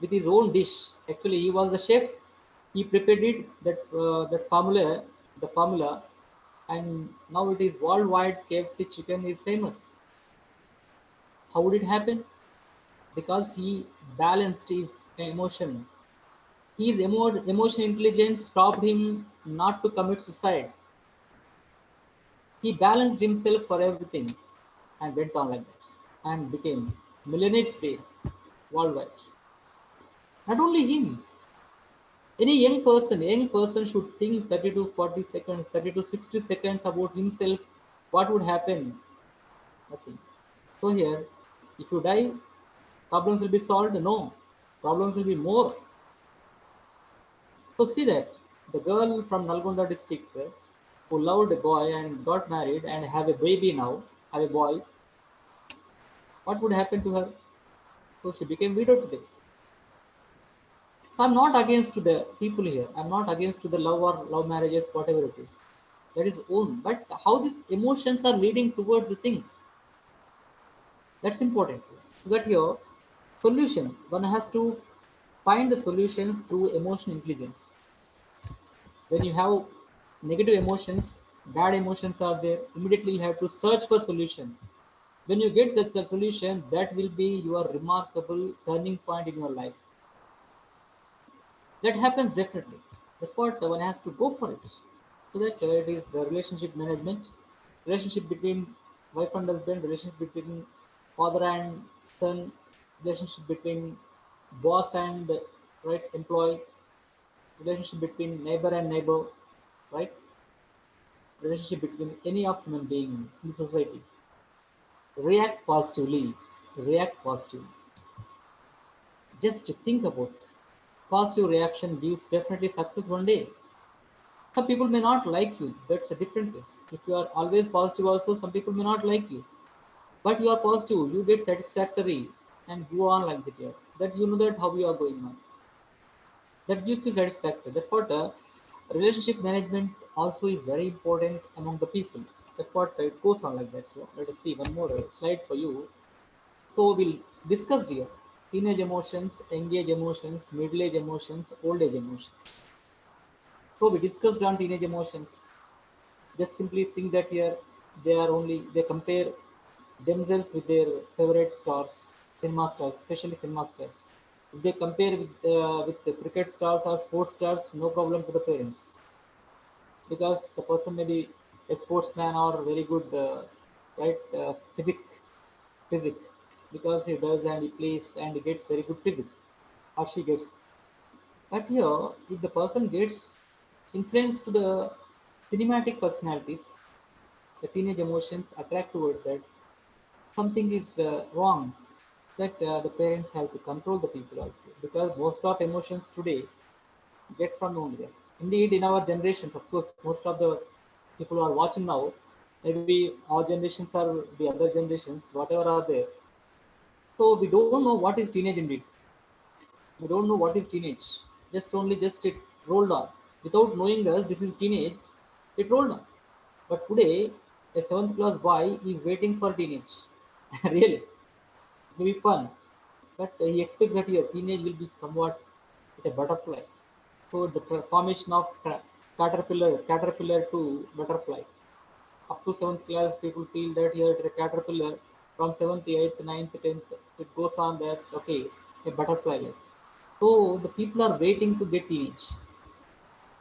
with his own dish. Actually, he was the chef. He prepared it that formula, the formula, and now it is worldwide. KFC chicken is famous. How would it happen? Because he balanced his emotion. His emotional intelligence stopped him not to commit suicide. He balanced himself for everything and went on like that and became millionaire today worldwide. Not only him, any young person should think 30 to 40 seconds, 30 to 60 seconds about himself. What would happen? Nothing. So here, if you die, problems will be solved. No, problems will be more. So see that the girl from Nalgonda district who loved a boy and got married and have a baby now, have a boy, what would happen to her? So she became widow today. So I'm not against the people here. I'm not against the love or love marriages, whatever it is. That is own. But how these emotions are leading towards the things, that's important. So that your solution, one has to find the solutions through emotional intelligence. When you have negative emotions, bad emotions are there, immediately you have to search for solution. When you get that solution, that will be your remarkable turning point in your life. That happens definitely. That's what one has to go for it. So that it is relationship management, relationship between wife and husband, relationship between father and son, relationship between boss and right employee, relationship between neighbor and neighbor, right? Relationship between any of human being in society. React positively. React positively. Just think about it. Positive reaction gives definitely success one day. Some people may not like you. That's a different case. If you are always positive, also some people may not like you. But you are positive. You get satisfactory and go on like that. Yeah. That you know that how you are going on. That gives you satisfaction. That's what relationship management also is very important among the people. That's what it goes on like that. So let us see one more slide for you. So we'll discuss here teenage emotions, engage emotions, middle age emotions, old age emotions. So we discussed on teenage emotions. Just simply think that here they compare themselves with their favorite stars, cinema stars, especially cinema stars. If they compare with the cricket stars or sports stars, no problem to the parents because the person may be a sportsman or very good right physic because he does and he plays and he gets very good physics or she gets. But here, if the person gets influenced to the cinematic personalities, the teenage emotions attract towards that, something is wrong. That the parents have to control the people also because most of emotions today get from only there. Indeed, in our generations, of course, most of the people who are watching now, maybe our generations or the other generations, whatever are there. So we don't know what is teenage indeed. We don't know what is teenage. Just it rolled on. Without knowing us, this is teenage, it rolled on. But today, a seventh class boy is waiting for teenage. Really, it will be fun. But he expects that your teenage will be somewhat like a butterfly. So the formation of caterpillar to butterfly. Up to seventh class, people feel that here at a caterpillar from seventh, eighth, ninth, tenth, it goes on that okay, a butterfly like. So the people are waiting to get teenage.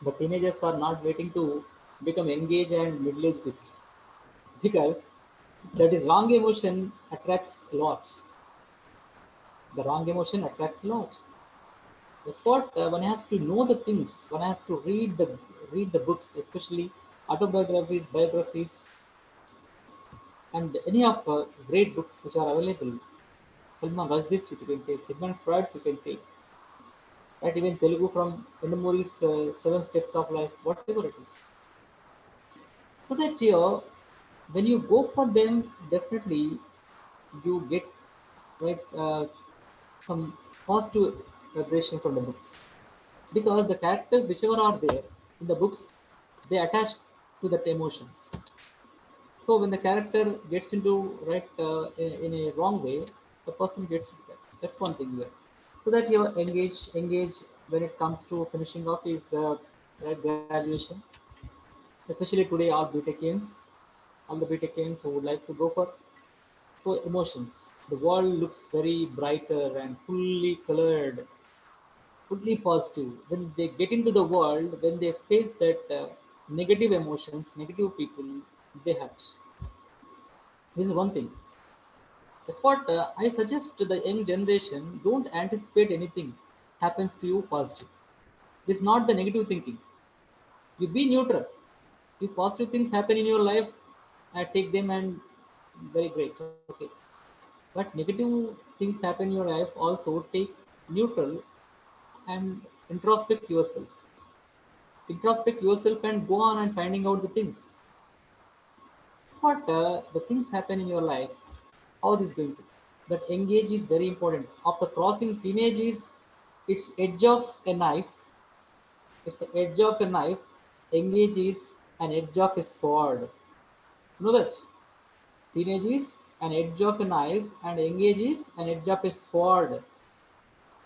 The teenagers are not waiting to become engaged and middle-aged people because that is wrong emotion attracts lots. The wrong emotion attracts lots. That's what one has to know the things. One has to read the books, especially autobiographies, biographies, and any of great books which are available. Salman Rushdie's you can take, Sigmund Freud's you can take, right? Even Telugu from Endemuri's Seven Steps of Life, whatever it is. So that when you go for them, definitely you get right some positive vibration from the books because the characters whichever are there in the books they attach to the emotions. So when the character gets into right in a wrong way, the person gets into that. That's one thing here. So that you engage when it comes to finishing off is right graduation, especially today all BTECians, all the BTECians who would like to go for emotions. The world looks very brighter and fully colored fully positive. When they get into the world, when they face that negative emotions, negative people, they hurt. This is one thing. That's what I suggest to the young generation. Don't anticipate anything happens to you positive. This is not the negative thinking. You be neutral. If positive things happen in your life, I take them and very great. Okay. But negative things happen in your life, also take neutral and introspect yourself. Introspect yourself and go on and finding out the things. That's what the things happen in your life. How this is going to. That engage is very important. After crossing teenage is its edge of a knife. It's the edge of a knife. Engage is an edge of a sword. Know that teenage is an edge of a knife and engage is an edge of a sword.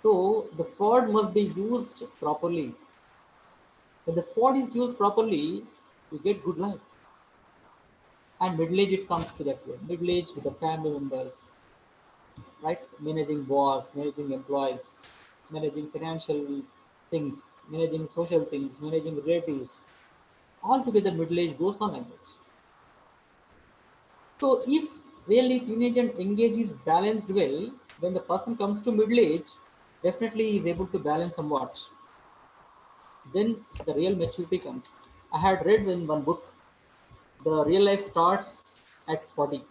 So the sword must be used properly. When the sword is used properly, you get good life. And middle age it comes to that way. Middle age with the family members, right? Managing boss, managing employees, managing financial things, managing social things, managing relatives. All together middle age goes on like that. So if really teenage and engage is balanced well, when the person comes to middle age, definitely he is able to balance somewhat. Then the real maturity comes. I had read in one book, the real life starts at 40.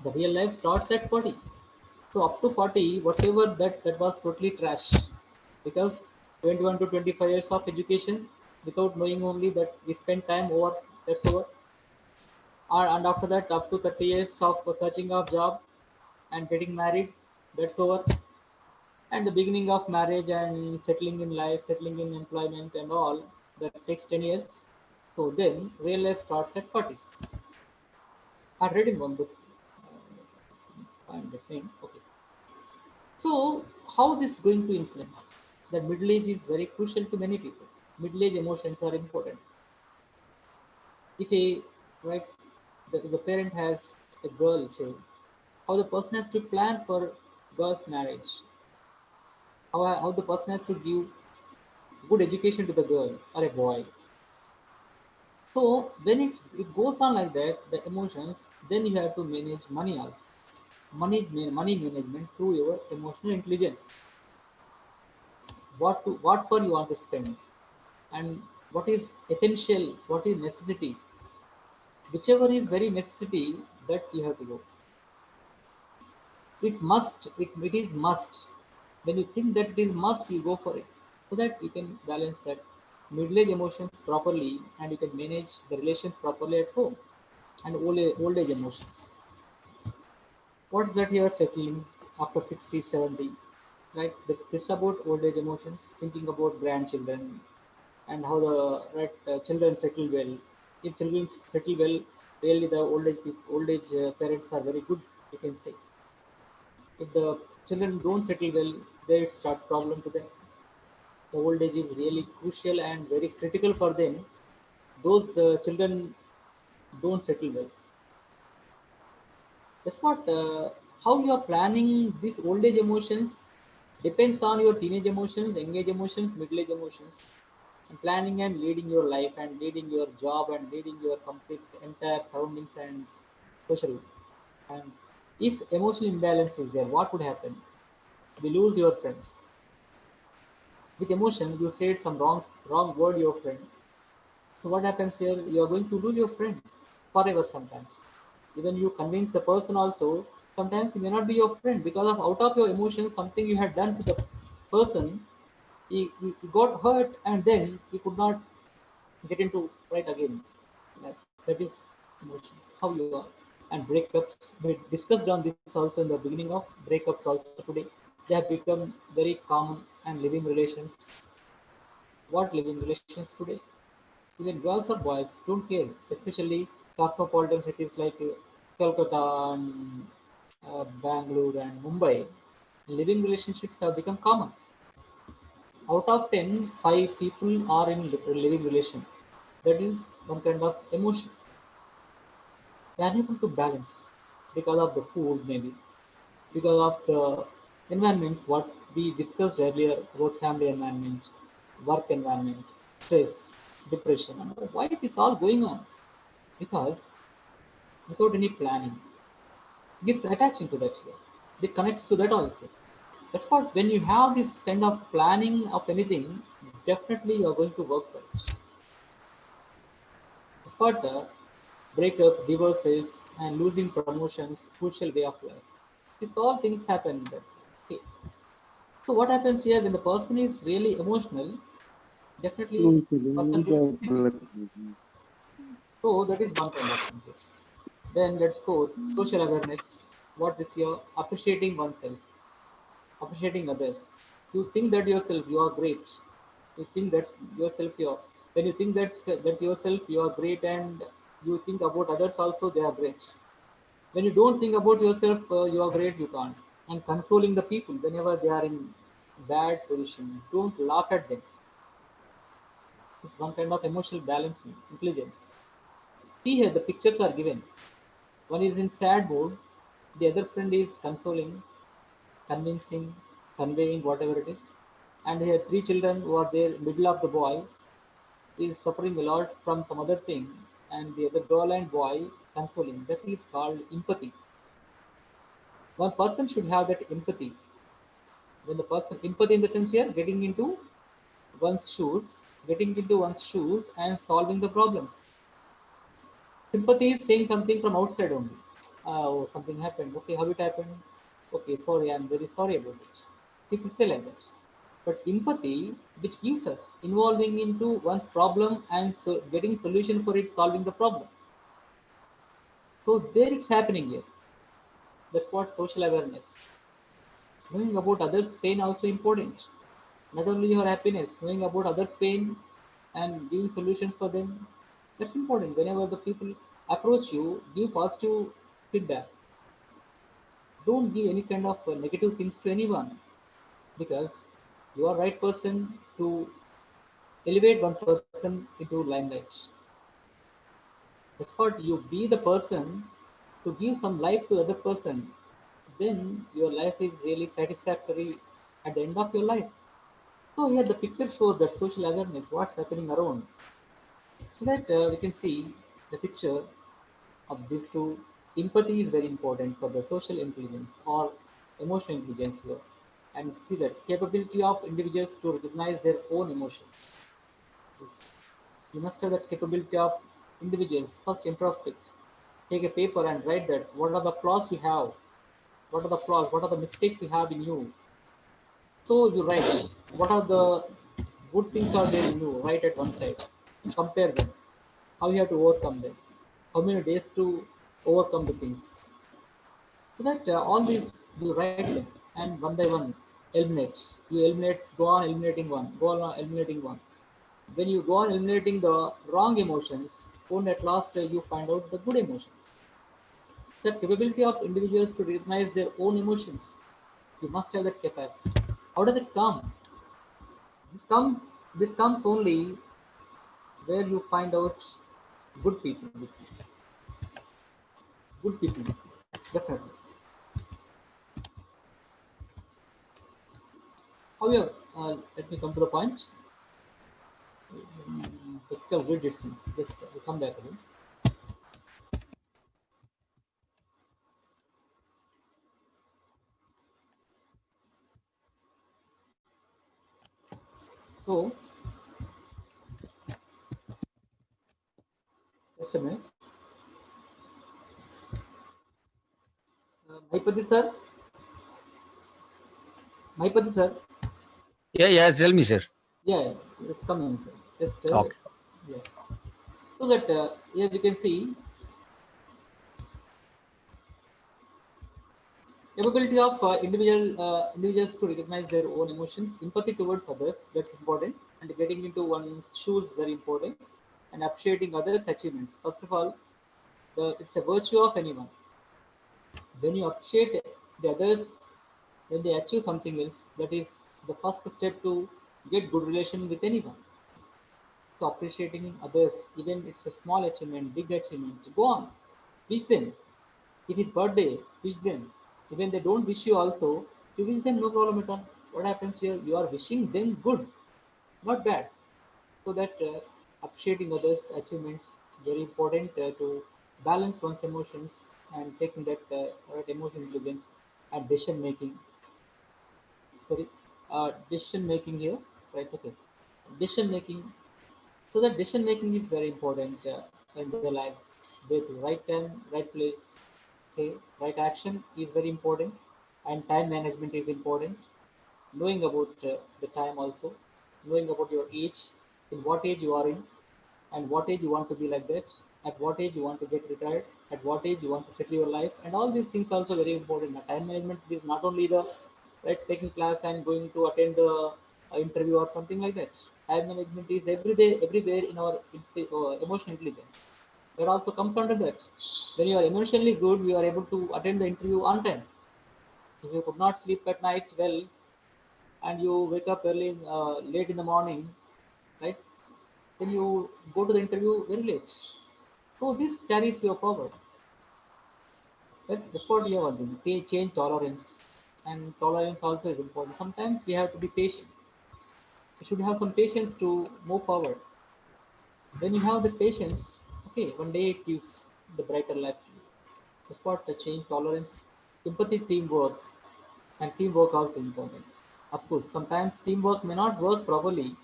The real life starts at 40. So up to 40, whatever that was totally trash. Because 21 to 25 years of education without knowing only that we spend time over, that's over. And after that, up to 30 years of searching of job and getting married, that's over. And the beginning of marriage and settling in life, settling in employment and all, that takes 10 years. So then real life starts at 40s. I read in one book, find the thing. Okay. So how this is going to influence? That middle age is very crucial to many people. Middle age emotions are important. If a right the parent has a girl child, how the person has to plan for girl's marriage, how the person has to give good education to the girl or a boy. So when it goes on like that, the emotions, then you have to manage money also. Money management through your emotional intelligence. What for you want to spend, and what is essential, what is necessity. Whichever is very necessity, that you have to go. It is must. When you think that it is must, you go for it. So that you can balance that middle age emotions properly and you can manage the relations properly at home and old age emotions. What's that you are settling after 60, 70, right? This about old age emotions, thinking about grandchildren and how the right children settle well. If children settle well, really the old age parents are very good, you can say. If the children don't settle well, there it starts problem to them. The old age is really crucial and very critical for them. Those children don't settle well. That's what how you are planning these old age emotions depends on your teenage emotions, young age emotions, middle age emotions. And planning and leading your life and leading your job and leading your complete entire surroundings and social. And if emotional imbalance is there, what would happen? You lose your friends. With emotion, you said some wrong word your friend. So what happens here? You are going to lose your friend forever sometimes. Even you convince the person also, sometimes he may not be your friend because of out of your emotions, something you had done to the person, he got hurt and then he could not get into right again. That is emotion, how you are. And breakups, we discussed on this also in the beginning of breakups also today. They have become very common and living relations. What living relations today? Even girls or boys don't care, especially cosmopolitan cities like Calcutta and Bangalore and Mumbai. Living relationships have become common. Out of 10, 5 people are in living relation. That is one kind of emotion. They are unable to balance because of the food, maybe because of the environments what we discussed earlier about family environment, work environment, stress, depression. And why this all going on? Because without any planning, it's attaching to that here. It connects to that also. That's what when you have this kind of planning of anything, definitely you are going to work for it. That's what breakups, divorces, and losing promotions, crucial way of life. These all things happen. Okay. So what happens here when the person is really emotional? Definitely, person feels empty. So that is one kind of thing. Then let's go social awareness. What is your appreciating oneself, appreciating others? You think that yourself you are great. You think that yourself you're when you think that yourself you are great and you think about others also they are great. When you don't think about yourself you are great you can't. And consoling the people whenever they are in bad position. Don't laugh at them. It's one kind of emotional balancing, intelligence. See here, the pictures are given. One is in sad mood, the other friend is consoling, convincing, conveying whatever it is. And here, three children who are there, middle of the boy is suffering a lot from some other thing, and the other girl and boy consoling. That is called empathy. One person should have that empathy. When the person, empathy in the sense here, getting into one's shoes and solving the problems. Sympathy is saying something from outside only. Oh, something happened. Okay, how it happened? Okay, sorry, I'm very sorry about it. People say like that. But empathy, which gives us involving into one's problem and so getting solution for it, solving the problem. So there it's happening here. That's what social awareness. Knowing about others' pain also important. Not only your happiness, knowing about others' pain and giving solutions for them. That's important. Whenever the people approach you, give positive feedback. Don't give any kind of negative things to anyone because you are right person to elevate one person into limelight. That's what you be the person to give some life to other person. Then your life is really satisfactory at the end of your life. So here the picture shows that social awareness, what's happening around. So that we can see the picture of these two. Empathy is very important for the social intelligence or emotional intelligence here. And see that capability of individuals to recognize their own emotions. Yes. You must have that capability of individuals. First introspect. Take a paper and write that what are the flaws you have, what are the flaws, what are the mistakes you have in you. So you write what are the good things are there in you, write at one side, compare them, how you have to overcome them, how many days to overcome the things. So that all these you write them and one by one eliminate. You eliminate, go on eliminating one, go on eliminating one. When you go on eliminating the wrong emotions, only at last you find out the good emotions. The capability of individuals to recognize their own emotions. You must have that capacity. How does it come? This come this comes only where you find out good people with you. Good people with you. Definitely. However, let me come to the point. Technical grid it seems. Just come back again. So, just a minute. Mahipati sir, Mahipati sir. Yeah, yeah. Tell me, sir. Yeah, it's coming. Sir. Just Okay. yeah. So that here we can see capability of individuals to recognize their own emotions, empathy towards others, that's important, and getting into one's shoes, very important, and appreciating others' achievements. First of all, it's a virtue of anyone. When you appreciate the others, when they achieve something else, that is the first step to get good relation with anyone. So appreciating others, even it's a small achievement, big achievement, go on, wish them. If it's birthday, wish them. Even they don't wish you also, you wish them, no problem at all. What happens here? You are wishing them good, not bad. So that appreciating others' achievements very important to balance one's emotions and taking that right emotion intelligence and decision making. Sorry, decision making here, right? Okay, decision making. So that decision making is very important in their lives. They to right time, right place, say right action is very important, and time management is important. Knowing about the time also, knowing about your age, in what age you are in, and what age you want to be like that, at what age you want to get retired, at what age you want to settle your life, and all these things also very important. Now, time management is not only the right taking class and going to attend the interview or something like that. Time management is every day, everywhere in our emotional intelligence. That also comes under that. When you are emotionally good, you are able to attend the interview on time. If you could not sleep at night well, and you wake up early, late in the morning, right? Then you go to the interview very late. So this carries you forward. That's what we have one thing. Change tolerance. And tolerance also is important. Sometimes we have to be patient. You should have some patience to move forward. When you have the patience, okay, one day it gives the brighter life to you. That's what the change tolerance, empathy, teamwork, and teamwork also important. Of course, sometimes teamwork may not work properly,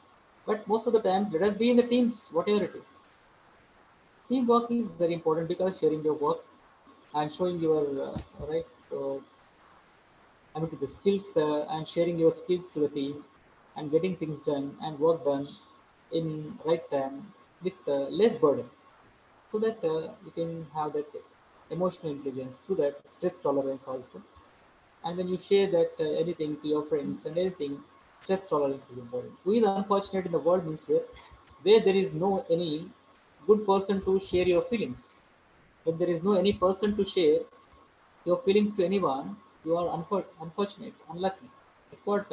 but most of the time, let us be in the teams, whatever it is. Teamwork is very important because sharing your work and showing your right, uh, I mean, to the skills and sharing your skills to the team and getting things done and work done in right time with less burden, so that you can have that emotional intelligence through that stress tolerance also. And when you share that anything to your friends and anything, stress tolerance is important. Who is unfortunate in the world means here, where there is no any good person to share your feelings. When there is no any person to share your feelings to anyone, you are unfortunate, unlucky. It's what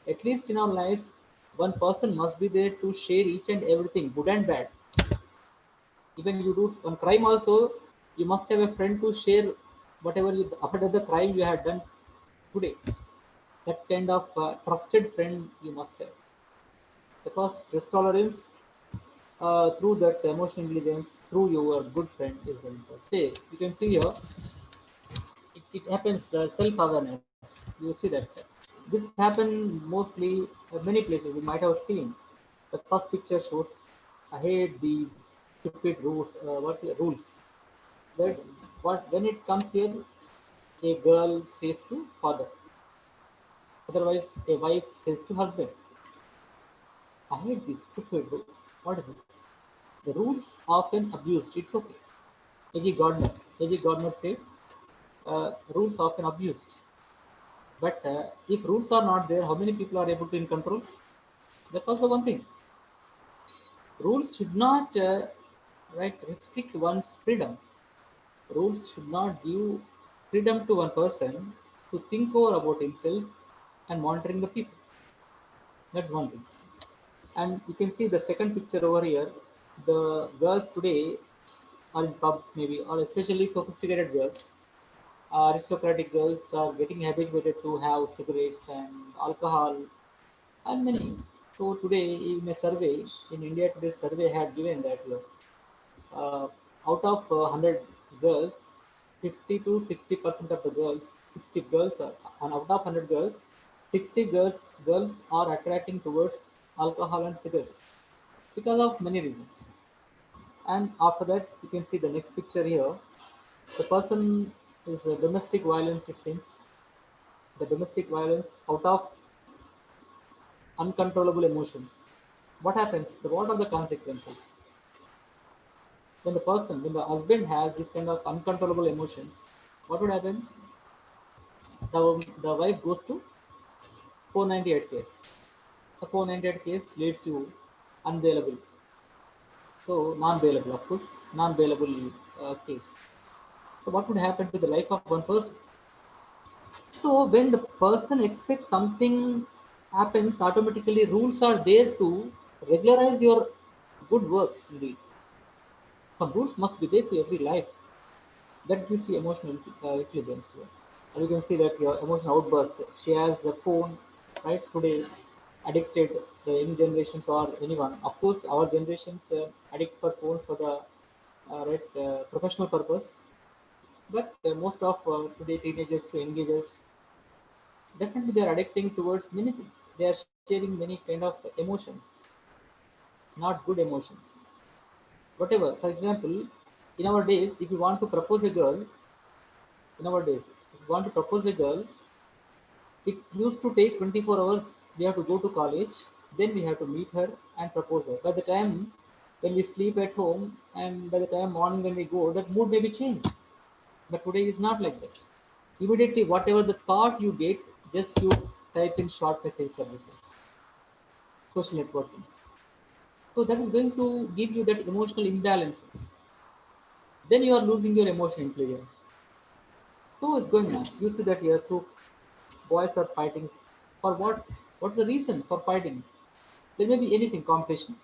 at least in our lives, one person must be there to share each and everything, good and bad. Even you do one crime also, you must have a friend to share whatever you after the crime you had done today. That kind of trusted friend you must have. Because stress tolerance through that emotional intelligence, through your good friend is very important. Say, you can see here, it happens self-awareness. You see that this happen mostly at many places. We might have seen the first picture shows, I hate these stupid rules. What rules? That what when it comes here, a girl says to father. Otherwise, a wife says to husband, I hate these stupid rules. What is this? The rules often abused. It's okay. A.G. Gardner. A.G. Gardner said, rules often abused. But if rules are not there, how many people are able to in control? That's also one thing. Rules should not right restrict one's freedom. Rules should not give freedom to one person to think over about himself and monitoring the people. That's one thing. And you can see the second picture over here. The girls today are in pubs maybe, or especially sophisticated girls. Aristocratic girls are getting habituated to have cigarettes and alcohol and many. So today, in a survey in India, today's survey had given that uh, out of 100 girls, 50 to 60% of the girls, 60 girls, and out of 100 girls, 60 girls are attracting towards alcohol and cigarettes because of many reasons. And after that, you can see the next picture here. The person is domestic violence. It seems the domestic violence out of uncontrollable emotions. What happens? What are the consequences? When the husband has this kind of uncontrollable emotions, what would happen? The wife goes to 498 case. The 498 case leads you unbailable. So non-bailable, of course, non-bailable case. So what would happen to the life of one person? So when the person expects something happens, automatically rules are there to regularize your good works. Indeed, some rules must be there to every life. That gives you emotional intelligence. And you can see that your emotional outburst. She has a phone. right? Today, addicted, the young generations or anyone. Of course, our generations addict for phones for the professional purpose. But most of today teenagers to engagers, definitely they are addicting towards many things. They are sharing many kind of emotions, not good emotions. Whatever. For example, in our days, if you want to propose a girl, in our days, if you want to propose a girl, it used to take 24 hours. We have to go to college, then we have to meet her and propose her. By the time when we sleep at home and by the time morning when we go, that mood may be changed. But today is not like that. Immediately, whatever the thought you get, just you type in short message services, social networking. So that is going to give you that emotional imbalances. Then you are losing your emotional intelligence. So it's going on. You see that here two boys are fighting for what? What's the reason for fighting? There may be anything, competition.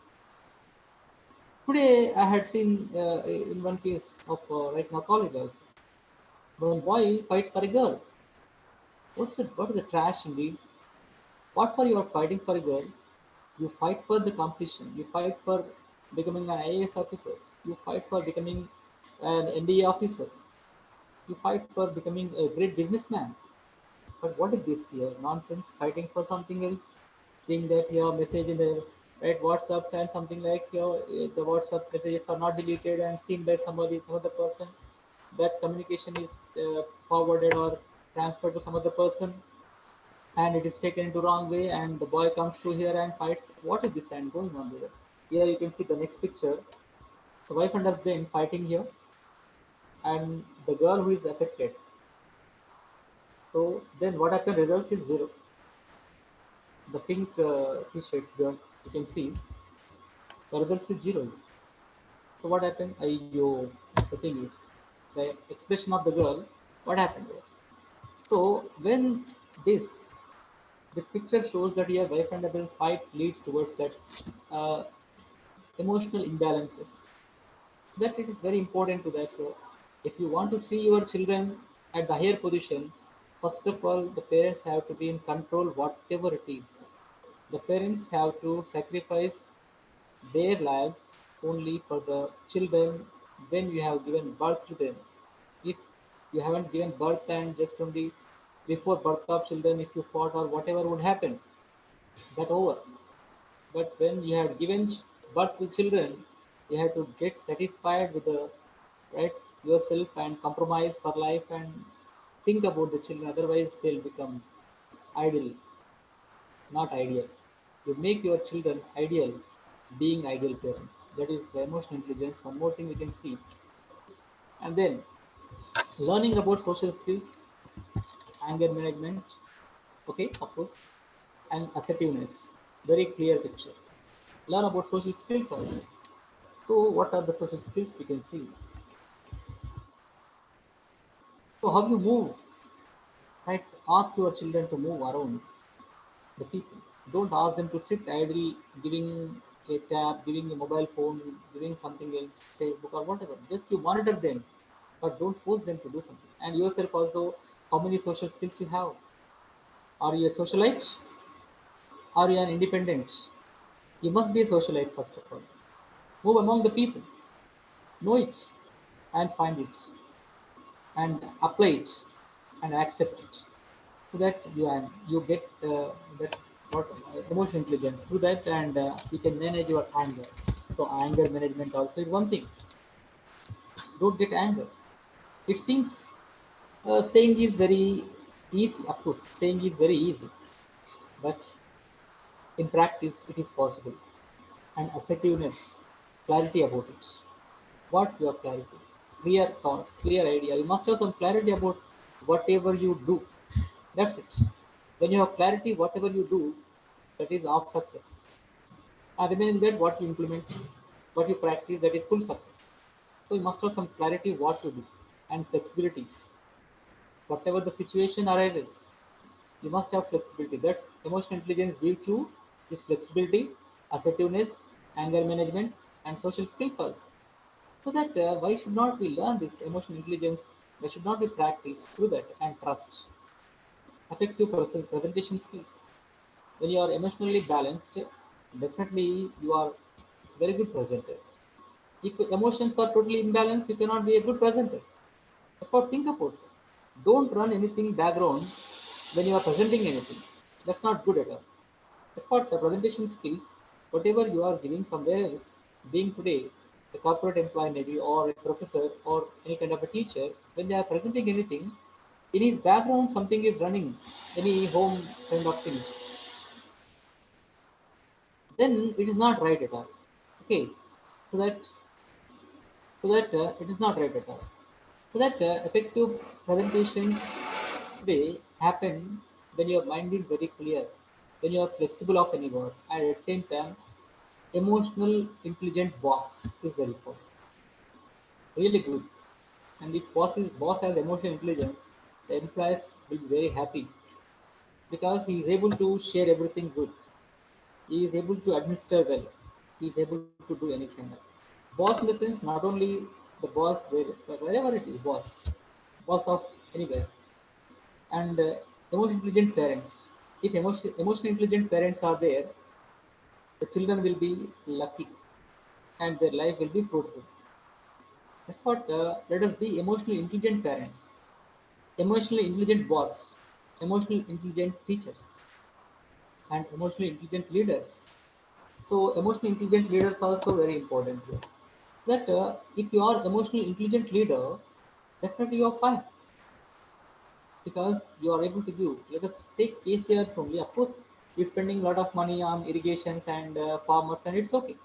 Today I had seen in one case of right now college also. One boy fights for a girl. What's the what is the trash indeed? What for you are fighting for a girl? You fight for the competition. You fight for becoming an IAS officer. You fight for becoming an NDA officer. You fight for becoming a great businessman. But what is this here? Nonsense, fighting for something else, seeing that your message in the right WhatsApps and something like your the WhatsApp messages are not deleted and seen by somebody, some other person. That communication is forwarded or transferred to some other person, and it is taken into wrong way, and the boy comes to here and fights. What is this and going on with it? Here you can see the next picture. The wife and husband fighting here, and the girl who is affected. So then what happened? Results is zero. The pink t-shirt girl, you can see the results is zero. So what happened? Yo, the thing is the expression of the girl. What happened there? So when this this picture shows that your wife and husband fight leads towards that uh, emotional imbalances. So that it is very important to that. So if you want to see your children at the higher position, first of all, the parents have to be in control, whatever it is. The parents have to sacrifice their lives only for the children when you have given birth to them. If you haven't given birth and just only before birth of children, if you fought or whatever would happen, that over. But when you have given birth to children, you have to get satisfied with the right yourself and compromise for life and think about the children. Otherwise, they'll become idle, not ideal. You make your children ideal, being ideal parents. That is emotional intelligence. One more thing we can see. And then learning about social skills, anger management, okay, of course, and assertiveness. Very clear picture. Learn about social skills also. So what are the social skills we can see? So how you move, right? Ask your children to move around the people. Don't ask them to sit idle, giving a tab, giving a mobile phone, giving something else, Facebook or whatever. Just you monitor them, but don't force them to do something. And yourself also, how many social skills you have? Are you a socialite? Are you an independent? You must be a socialite first of all. Move among the people, know it, and find it, and apply it, and accept it. So that you get that what emotional intelligence through that, and you can manage your anger. So anger management also is one thing. Don't get anger. It seems saying is very easy. Of course, saying is very easy, but in practice it is possible. And assertiveness, clarity about it. What your clarity? Clear thoughts, clear idea. You must have some clarity about whatever you do. That's it. When you have clarity, whatever you do, that is of success. And remaining that, what you implement, what you practice, that is full success. So you must have some clarity what to do and flexibility. Whatever the situation arises, you must have flexibility. That emotional intelligence gives you this flexibility, assertiveness, anger management, and social skills also. So that why should not we learn this emotional intelligence? Why should not we practice through that and trust? Effective presentation skills. When you are emotionally balanced, definitely you are very good presenter. If emotions are totally imbalanced, you cannot be a good presenter. That's what think about it. Don't run anything background when you are presenting anything. That's not good at all. That's what the presentation skills, whatever you are giving somewhere else, being today a corporate employee maybe or a professor or any kind of a teacher, when they are presenting anything, in his background something is running, any home kind of things, then it is not right at all. Okay, so that it is not right at all. So that effective presentations today happen when your mind is very clear, when you are flexible of any work, and at the same time, emotional intelligent boss is very important. Really good. And if boss has emotional intelligence, the employees will be very happy because he is able to share everything good. He is able to administer well. He is able to do any kind of boss in the sense not only the boss wherever it is boss of anywhere, and emotion intelligent parents. If emotion intelligent parents are there, the children will be lucky and their life will be fruitful. That's what let us be emotionally intelligent parents, emotionally intelligent boss, emotionally intelligent teachers, and emotionally intelligent leaders. So emotionally intelligent leaders are also very important here. That if you are emotionally intelligent leader, definitely you are fine because you are able to give. Let us take KCRs only. Of course, he's spending a lot of money on irrigations and farmers, and it's okay.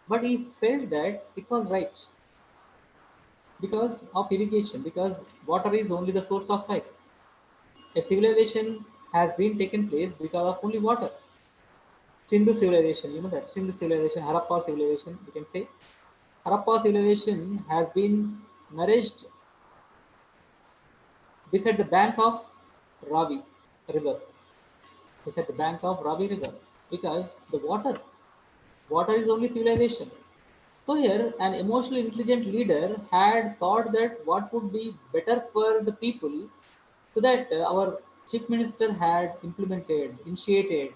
But he felt that it was right because of irrigation, because water is only the source of life. A civilization has been taken place because of only water. Sindhu civilization, you know that Sindhu civilization, Harappa civilization, you can say. Harappa civilization has been nourished beside the bank of Ravi river. Beside the bank of Ravi river. Because the water is only civilization. So here, an emotionally intelligent leader had thought that what would be better for the people, so that our chief minister had implemented, initiated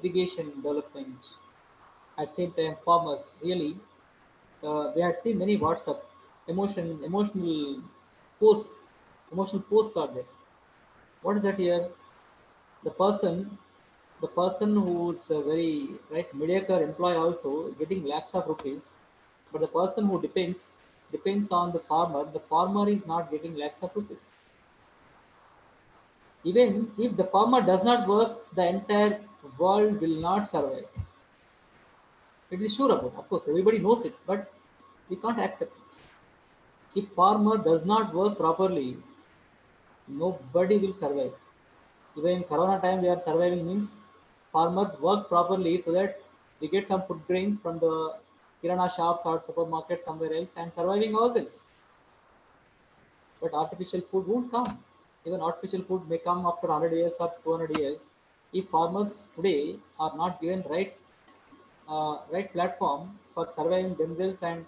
irrigation development. At the same time, farmers really, we had seen many WhatsApp posts, emotional posts are there. What is that here? The person, the person who's a very right mediocre employee also getting lakhs of rupees, but the person who depends on the farmer is not getting lakhs of rupees. Even if the farmer does not work, the entire world will not survive. It is sure about. Of course, everybody knows it, but we can't accept it. If farmer does not work properly, nobody will survive. Even in Corona time, they are surviving means farmers work properly so that we get some food grains from the kirana shops or supermarket somewhere else and surviving ourselves. But artificial food won't come. Even artificial food may come after 100 years or 200 years. If farmers today are not given right platform for surviving themselves and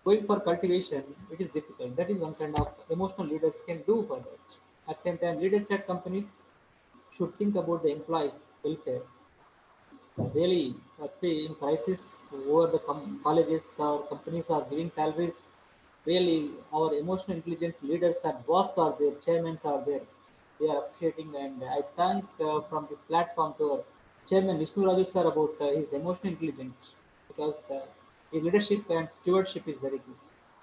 going for cultivation, it is difficult. That is one kind of emotional leaders can do for that. At the same time, leaders at companies should think about the employees' welfare. Really, today in crisis, over the colleges or companies are giving salaries. Really, our emotional intelligent leaders and bosses are there, chairmen are there. They are appreciating, and I thank from this platform to our chairman Vishnu Raju sir about his emotional intelligence because his leadership and stewardship is very good.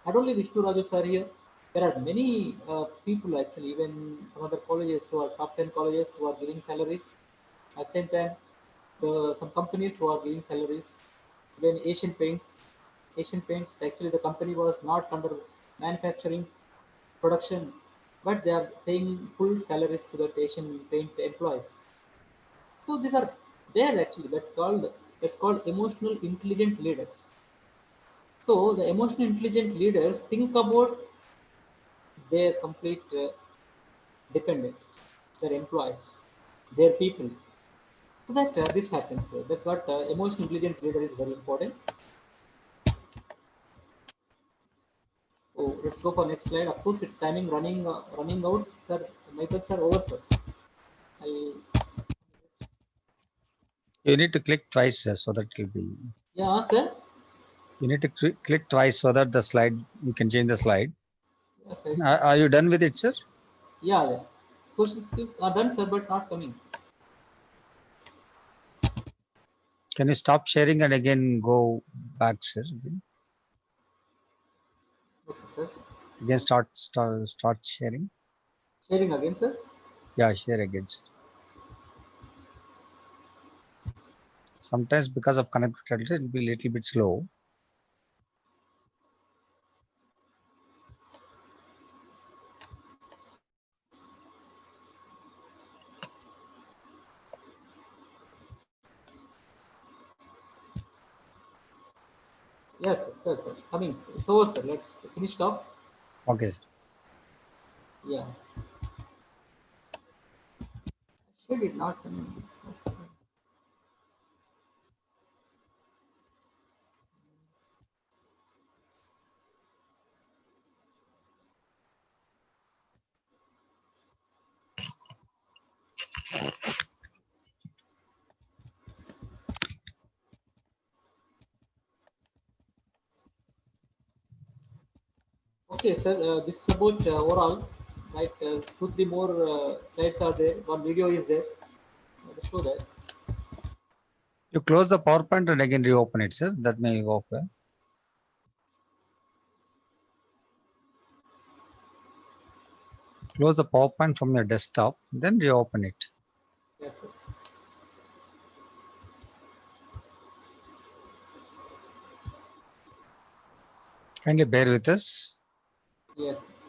Not only Vishnu Raju sir here, there are many people actually, even some other colleges who are top 10 colleges who are giving salaries. At the same time, some companies who are giving salaries. When Asian Paints actually the company was not under manufacturing production, but they are paying full salaries to the Asian Paint employees. So these are there actually that's called emotional intelligent leaders. So the emotional intelligent leaders think about their complete dependents, their employees, their people. So that this happens. That's what emotional intelligent leader is very important. So let's go for next slide. Of course, it's timing running out, sir. Michael, sir, over, sir. I You need to click twice, sir, so that it will be. Yeah, sir. You need to click twice so that the slide, you can change the slide. Yes, sir. Are you done with it, sir? Yeah, yeah. Social skills are done, sir, but not coming. Can you stop sharing and again go back, sir? Okay, sir. Again, So, start sharing. sharing again, sir. Yeah, share again, sir. Sometimes because of connectivity, it will be a little bit slow. Yes, sir, sir, sir. Coming, sir. It's over, sir. Let's finish it off. Okay, sir. Yeah. Shared it not coming. Okay, sir. This is about overall, right? Two, three more slides are there. One video is there. I'll show that. You close the PowerPoint and again reopen it, sir. That may work well. Close the PowerPoint from your desktop, then reopen it. Yes, yes. Kindly bear with us. Yes, yes.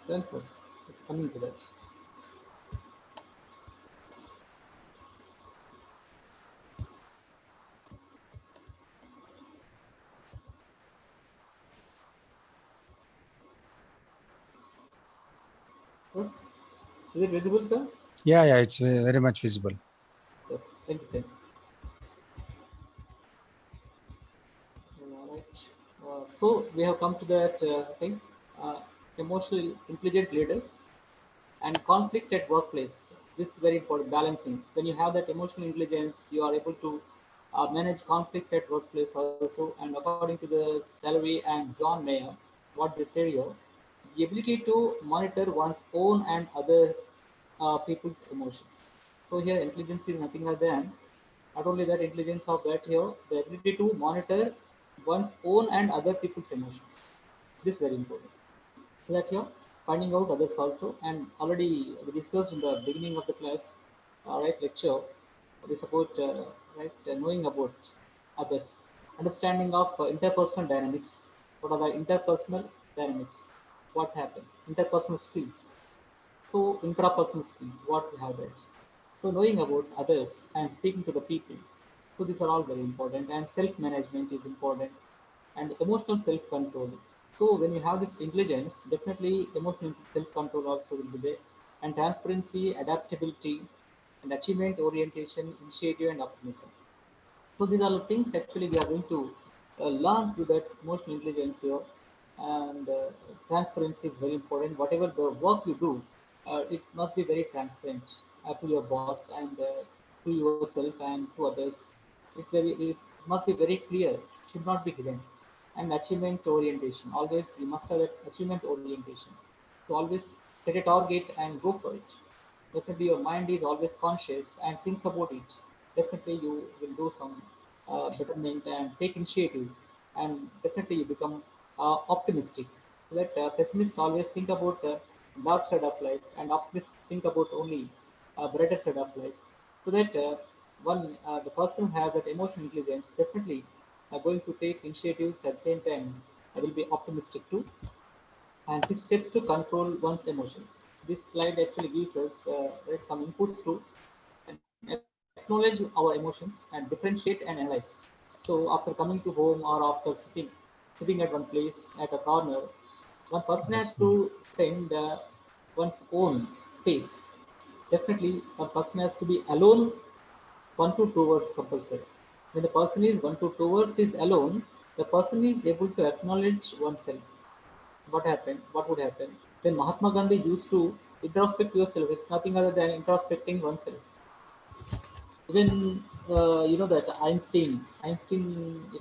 Done, sir. Coming to that. Sir, is it visible, sir? Yeah, it's very much visible. Sir, thank you, thank you. All right. So we have come to that thing. Uh, Emotional intelligent leaders and conflict at workplace. This is very important. Balancing. When you have that emotional intelligence, you are able to manage conflict at workplace also. And according to the Salary and John Mayer, what they say here, the ability to monitor one's own and other people's emotions. So here, intelligence is nothing other than not only that intelligence of that here, the ability to monitor one's own and other people's emotions. This is very important. So that you're finding out others also. And already we discussed in the beginning of the class, right, lecture, this about right knowing about others, understanding of interpersonal dynamics. What are the interpersonal dynamics? What happens? Interpersonal skills. So intrapersonal skills, what we have that. So knowing about others and speaking to the people. So these are all very important. And self-management is important. And emotional self-control. So when you have this intelligence, definitely emotional self-control also will be there. And transparency, adaptability, and achievement orientation, initiative, and optimism. So these are the things actually we are going to learn through that emotional intelligence here. And transparency is very important. Whatever the work you do, it must be very transparent to your boss and to yourself and to others. It must be very clear. Should not be hidden. And achievement orientation. Always you must have that achievement orientation. So always set a target and go for it. Definitely your mind is always conscious and thinks about it. Definitely you will do some betterment and take initiative, and definitely you become optimistic. So that pessimists always think about the dark side of life, and optimists think about only brighter side of life. So that one the person who has that emotional intelligence definitely going to take initiatives at the same time. I will be optimistic too. And 6 steps to control one's emotions. This slide actually gives us right, some inputs to acknowledge our emotions and differentiate and analyze. So after coming to home or after sitting at one place at a corner, one person has to spend one's own space. Definitely, one person has to be alone 1 to 2 hours compulsory. When the person is 1 to 2 hours is alone, the person is able to acknowledge oneself. What happened? What would happen? When Mahatma Gandhi used to introspect yourself, it's nothing other than introspecting oneself. Even you know that Einstein, if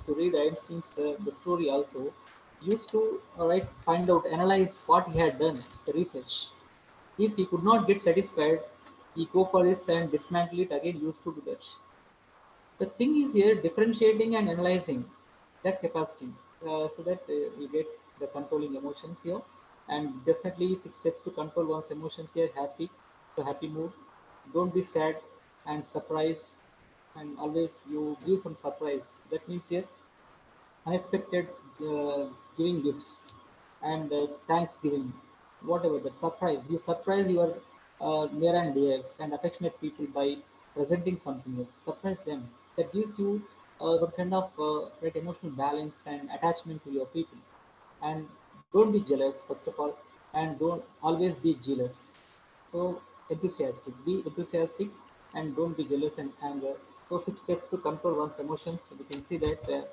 you read Einstein's the story also, used to find out, analyze what he had done, the research. If he could not get satisfied, he go for this and dismantle it again. Used to do that. The thing is here differentiating and analyzing that capacity, so that we get the controlling emotions here, and definitely 6 steps to control one's emotions here. Happy, so happy mood. Don't be sad and surprise, and always you give some surprise. That means here unexpected giving gifts and thanksgiving, whatever the surprise. You surprise your near and dears and affectionate people by presenting something else. Surprise them. That gives you what kind of emotional balance and attachment to your people. And don't be jealous, first of all, and don't always be jealous. So enthusiastic, be enthusiastic, and don't be jealous and anger. So 6 steps to control one's emotions. We can see that.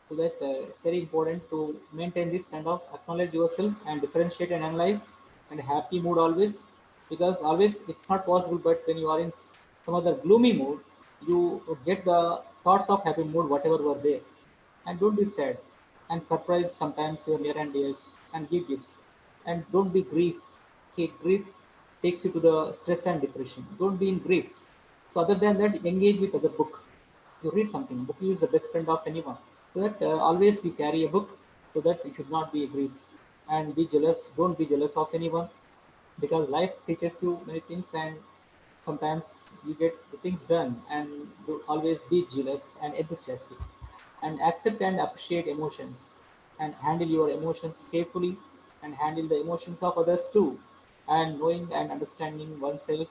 So that it's very important to maintain this kind of acknowledge yourself and differentiate and analyze and happy mood always, because always it's not possible, but when you are in some other gloomy mood, you get the thoughts of happy mood whatever were there. And don't be sad and surprise sometimes your near and dears and give gifts. And don't be grief. Okay, grief takes you to the stress and depression. Don't be in grief. So other than that, engage with other book. You read something. Book is the best friend of anyone. So that always you carry a book, so that you should not be a grief. And be jealous. Don't be jealous of anyone, because life teaches you many things, and sometimes you get the things done. And you always be jealous and enthusiastic, and accept and appreciate emotions, and handle your emotions carefully, and handle the emotions of others too. And knowing and understanding oneself,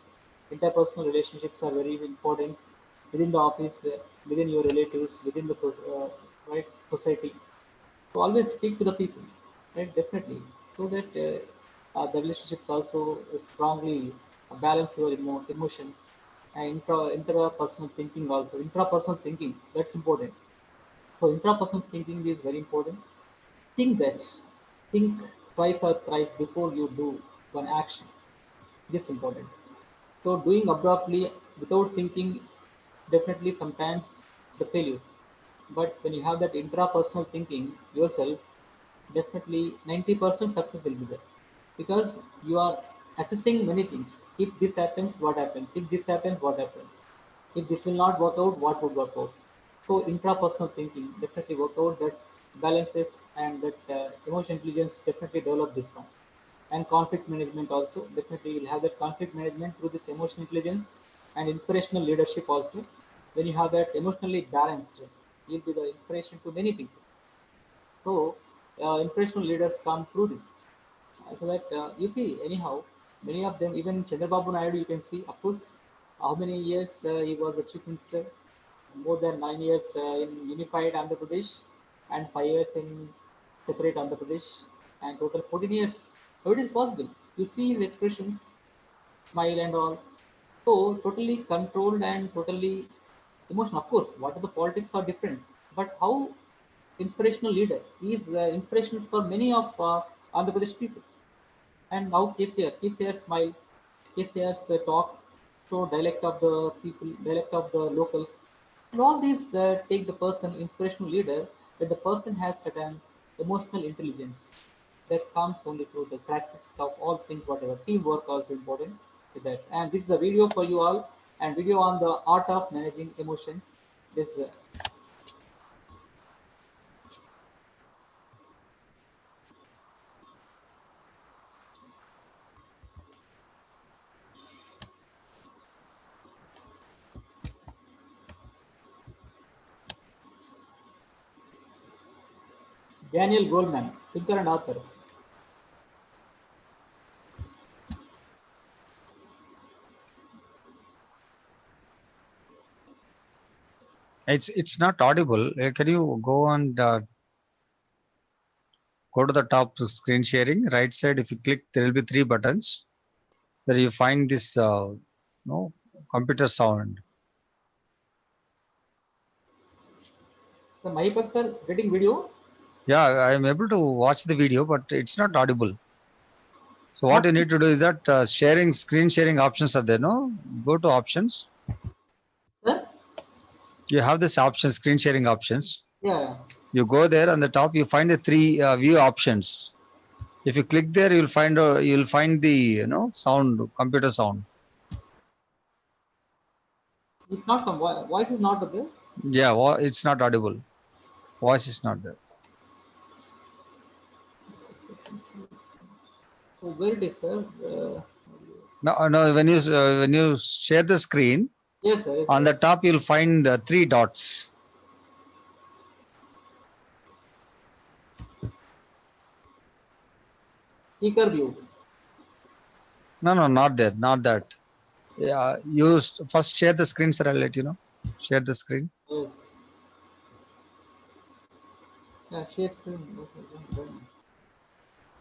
interpersonal relationships are very important within the office, within your relatives, within the society. So always speak to the people, right? Definitely, so that the relationships also strongly balance your emotions, and intrapersonal thinking also. Intrapersonal thinking, that's important. So intrapersonal thinking is very important. Think that, think twice or thrice before you do one action. This is important. So doing abruptly without thinking, definitely sometimes the failure. But when you have that intrapersonal thinking yourself, definitely 90% success will be there, because you are assessing many things. If this happens, what happens? If this happens, what happens? If this will not work out, what would work out? So intrapersonal thinking definitely work out that balances, and that emotional intelligence definitely develop this one. And conflict management also, definitely you'll have that conflict management through this emotional intelligence. And inspirational leadership also, when you have that emotionally balanced, you'll be the inspiration to many people. So, inspirational leaders come through this. So that you see, anyhow, many of them, even Chandrababu Naidu, you can see, of course, how many years he was the chief minister? More than 9 years in unified Andhra Pradesh, and 5 years in separate Andhra Pradesh, and total 14 years. So it is possible. You see his expressions, smile and all. So totally controlled and totally emotional. Of course, what are the politics are different, but how inspirational leader. He is inspiration for many of Andhra Pradesh people. And now KCR smile, KCR's talk, so dialect of the people, dialect of the locals. And all these take the person inspirational leader, when the person has certain emotional intelligence that comes only through the practice of all things, whatever. Teamwork also important with that. And this is a video for you all, and video on the art of managing emotions. This Daniel Goleman, thinker and author. It's not audible. Can you go and go to the top screen sharing right side? If you click, there will be three buttons. There you find this no computer sound. So Mahipas sir, getting video? Yeah, I am able to watch the video, but it's not audible. So what Not you need to do is that sharing screen sharing options are there. No, go to options. sir. You have this option, screen sharing options. Yeah. You go there on the top, you find the three view options. If you click there, you'll find the sound, computer sound. It's not voice is not there. Yeah, it's not audible. Voice is not there. So where it is, sir? No. When you share the screen, Yes, sir. Yes, on sir. the top you'll find the three dots. Speaker view. No, not there, not that. Yeah, first share the screen, sir. I'll let you know. Share the screen. Yes. Yeah, share screen.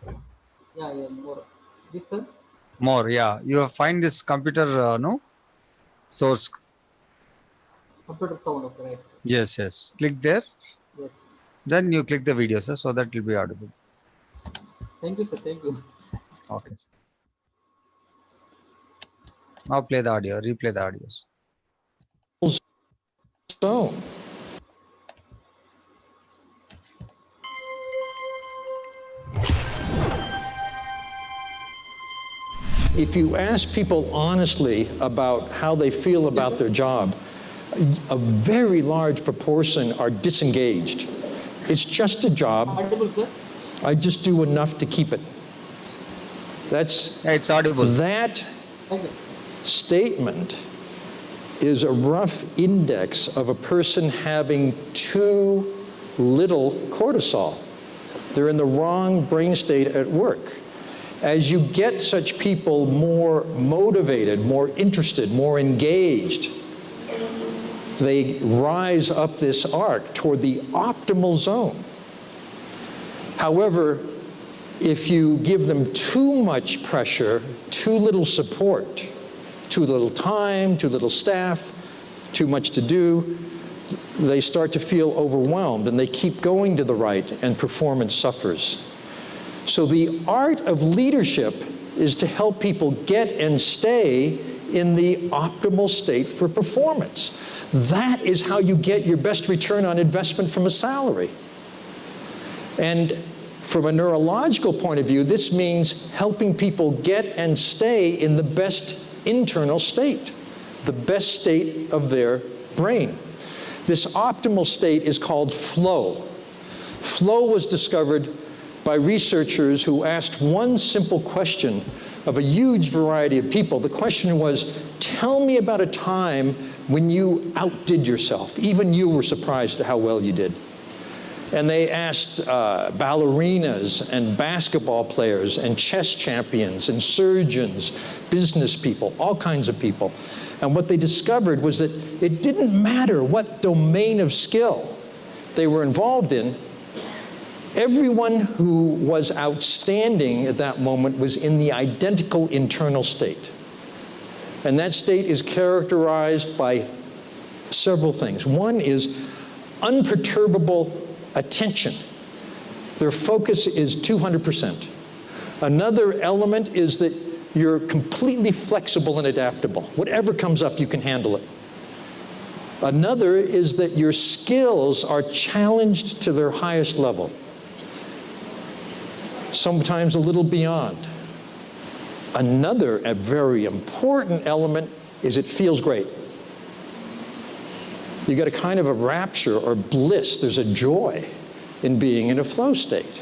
Okay. Yeah, more. This, sir? More, yeah. You find this computer, source. Computer sound, okay, right. Yes. Click there. Yes. Then you click the video, sir, so that it will be audible. Thank you, sir. Thank you. Okay. Now play the audio, replay the audios. So, if you ask people honestly about how they feel about their job, a very large proportion are disengaged. It's just a job. Audible, sir? I just do enough to keep it. Yeah, it's audible. That Thank you. statement is a rough index of a person having too little cortisol. They're in the wrong brain state at work. As you get such people more motivated, more interested, more engaged, they rise up this arc toward the optimal zone. However, if you give them too much pressure, too little support, too little time, too little staff, too much to do, they start to feel overwhelmed and they keep going to the right and performance suffers. So the art of leadership is to help people get and stay in the optimal state for performance. That is how you get your best return on investment from a salary. And from a neurological point of view, this means helping people get and stay in the best internal state, the best state of their brain. This optimal state is called flow. Flow was discovered by researchers who asked one simple question of a huge variety of people. The question was, tell me about a time when you outdid yourself. Even you were surprised at how well you did. And they asked ballerinas and basketball players and chess champions and surgeons, business people, all kinds of people. And what they discovered was that it didn't matter what domain of skill they were involved in. Everyone who was outstanding at that moment was in the identical internal state. And that state is characterized by several things. One is unperturbable attention. Their focus is 200%. Another element is that you're completely flexible and adaptable. Whatever comes up, you can handle it. Another is that your skills are challenged to their highest level, sometimes a little beyond. Another, a very important element, is it feels great. You got a kind of a rapture or bliss. There's a joy in being in a flow state.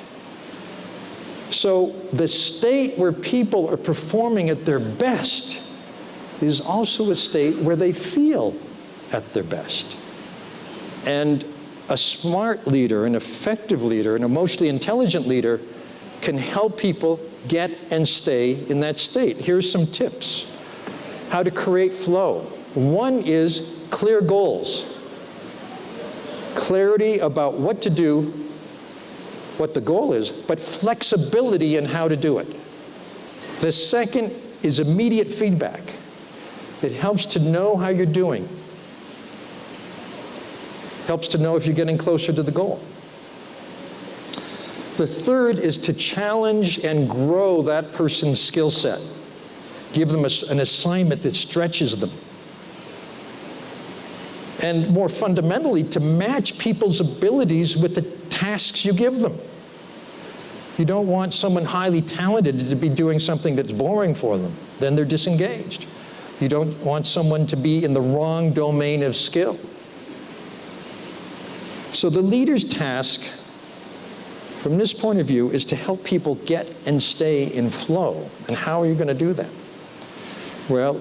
So the state where people are performing at their best is also a state where they feel at their best. And a smart leader, an effective leader, an emotionally intelligent leader can help people get and stay in that state. Here's some tips. How to create flow. One is clear goals. Clarity about what to do, what the goal is, but flexibility in how to do it. The second is immediate feedback. It helps to know how you're doing. Helps to know if you're getting closer to the goal. The third is to challenge and grow that person's skill set. Give them an assignment that stretches them. and more fundamentally, to match people's abilities with the tasks you give them. You don't want someone highly talented to be doing something that's boring for them. Then they're disengaged. You don't want someone to be in the wrong domain of skill. So the leader's task, from this point of view, is to help people get and stay in flow. And how are you going to do that? Well,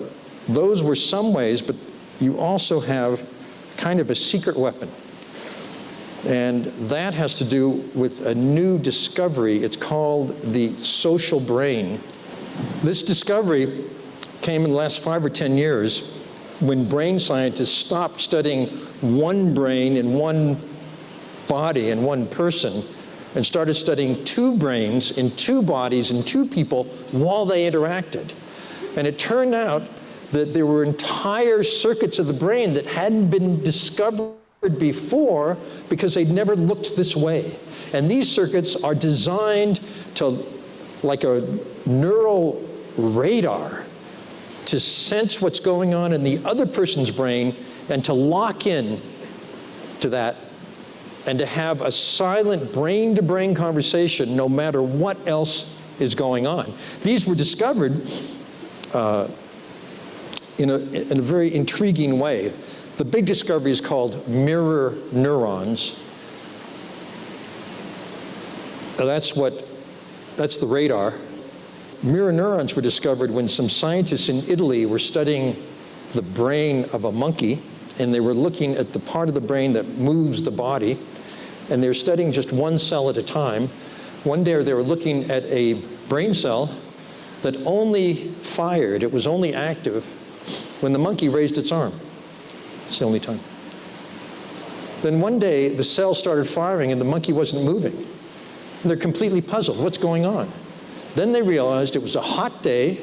those were some ways, but you also have kind of a secret weapon. And that has to do with a new discovery. It's called the social brain. This discovery came in the last 5 or 10 years when brain scientists stopped studying one brain in one body in one person and started studying 2 brains in 2 bodies in 2 people while they interacted. And it turned out that there were entire circuits of the brain that hadn't been discovered before because they'd never looked this way. And these circuits are designed to, like a neural radar, to sense what's going on in the other person's brain and to lock in to that and to have a silent brain-to-brain conversation no matter what else is going on. These were discovered in a very intriguing way. The big discovery is called mirror neurons. That's the radar. Mirror neurons were discovered when some scientists in Italy were studying the brain of a monkey, and they were looking at the part of the brain that moves the body, and they were studying just one cell at a time. One day they were looking at a brain cell that only fired, it was only active when the monkey raised its arm. It's the only time. Then one day the cell started firing and the monkey wasn't moving. And they're completely puzzled. What's going on? Then they realized it was a hot day.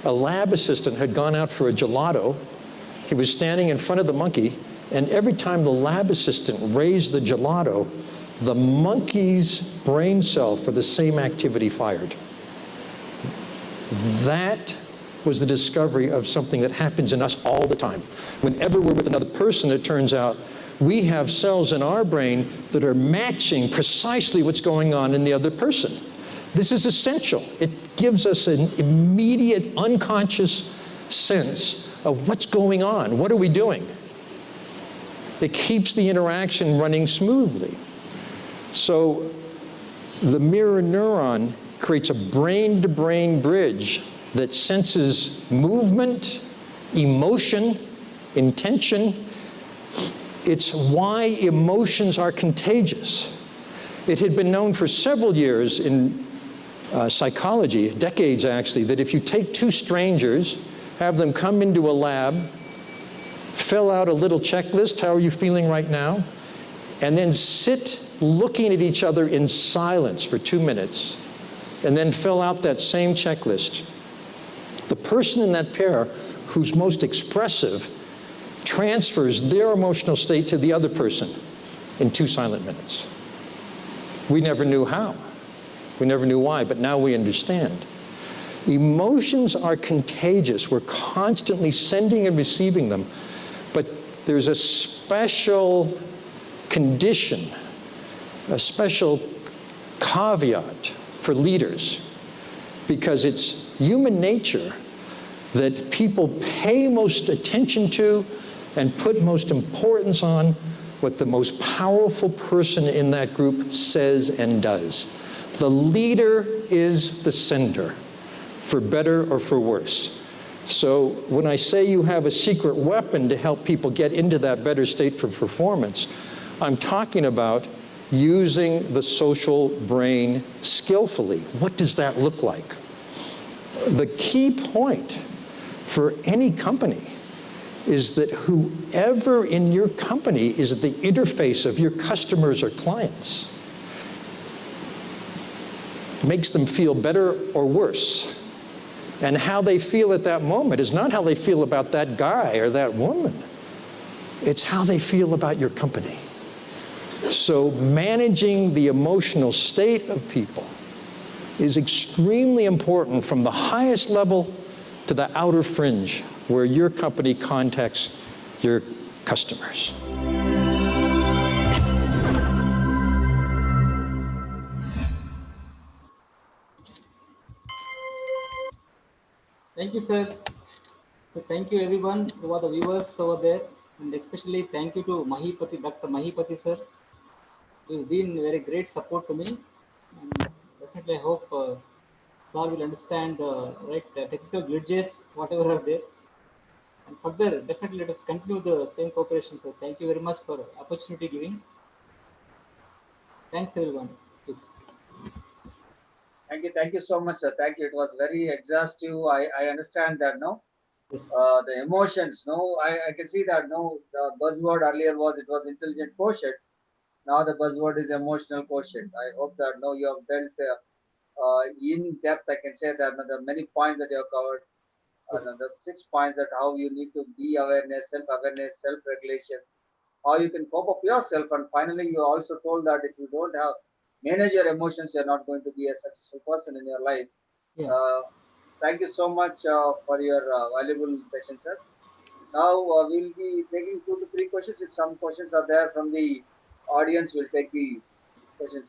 A lab assistant had gone out for a gelato. He was standing in front of the monkey, and every time the lab assistant raised the gelato, the monkey's brain cell for the same activity fired. That was the discovery of something that happens in us all the time. Whenever we're with another person, it turns out we have cells in our brain that are matching precisely what's going on in the other person. This is essential. It gives us an immediate, unconscious sense of what's going on. What are we doing? It keeps the interaction running smoothly. So the mirror neuron creates a brain-to-brain bridge that senses movement, emotion, intention. It's why emotions are contagious. It had been known for several years in psychology, decades actually, that if you take 2 strangers, have them come into a lab, fill out a little checklist, how are you feeling right now, and then sit looking at each other in silence for 2 minutes, and then fill out that same checklist, the person in that pair who's most expressive transfers their emotional state to the other person in 2 silent minutes. We never knew how. We never knew why, but now we understand. Emotions are contagious. We're constantly sending and receiving them, but there's a special condition, a special caveat for leaders, because it's human nature that people pay most attention to and put most importance on what the most powerful person in that group says and does. The leader is the sender, for better or for worse. So when I say you have a secret weapon to help people get into that better state for performance, I'm talking about using the social brain skillfully. What does that look like? The key point for any company is that whoever in your company is at the interface of your customers or clients makes them feel better or worse. And how they feel at that moment is not how they feel about that guy or that woman. It's how they feel about your company. So managing the emotional state of people is extremely important from the highest level to the outer fringe where your company contacts your customers. Thank you, sir. So thank you everyone who are the viewers over there, and especially thank you to Mahipati, Dr. Mahipati sir, who has been very great support to me. And definitely I hope sir will understand technical glitches, whatever are there. And further, definitely let us continue the same cooperation. So thank you very much for opportunity giving. Thanks everyone. Please. Thank you so much, sir. Thank you. It was very exhaustive. I understand that, no? Yes. The emotions, no? I can see that, no? The buzzword earlier was it was intelligent quotient. Now the buzzword is emotional quotient. I hope that, no, you have dealt in depth. I can say that, no, the many points that you have covered. Yes. The 6 points that how you need to be awareness, self-awareness, self-regulation, how you can cope up yourself, and finally you also told that if you don't have manage your emotions, you're not going to be a successful person in your life. Yeah. Uh, Thank you so much for your valuable session, sir. Now we'll be taking 2 to 3 questions. If some questions are there from the audience, we'll take the questions.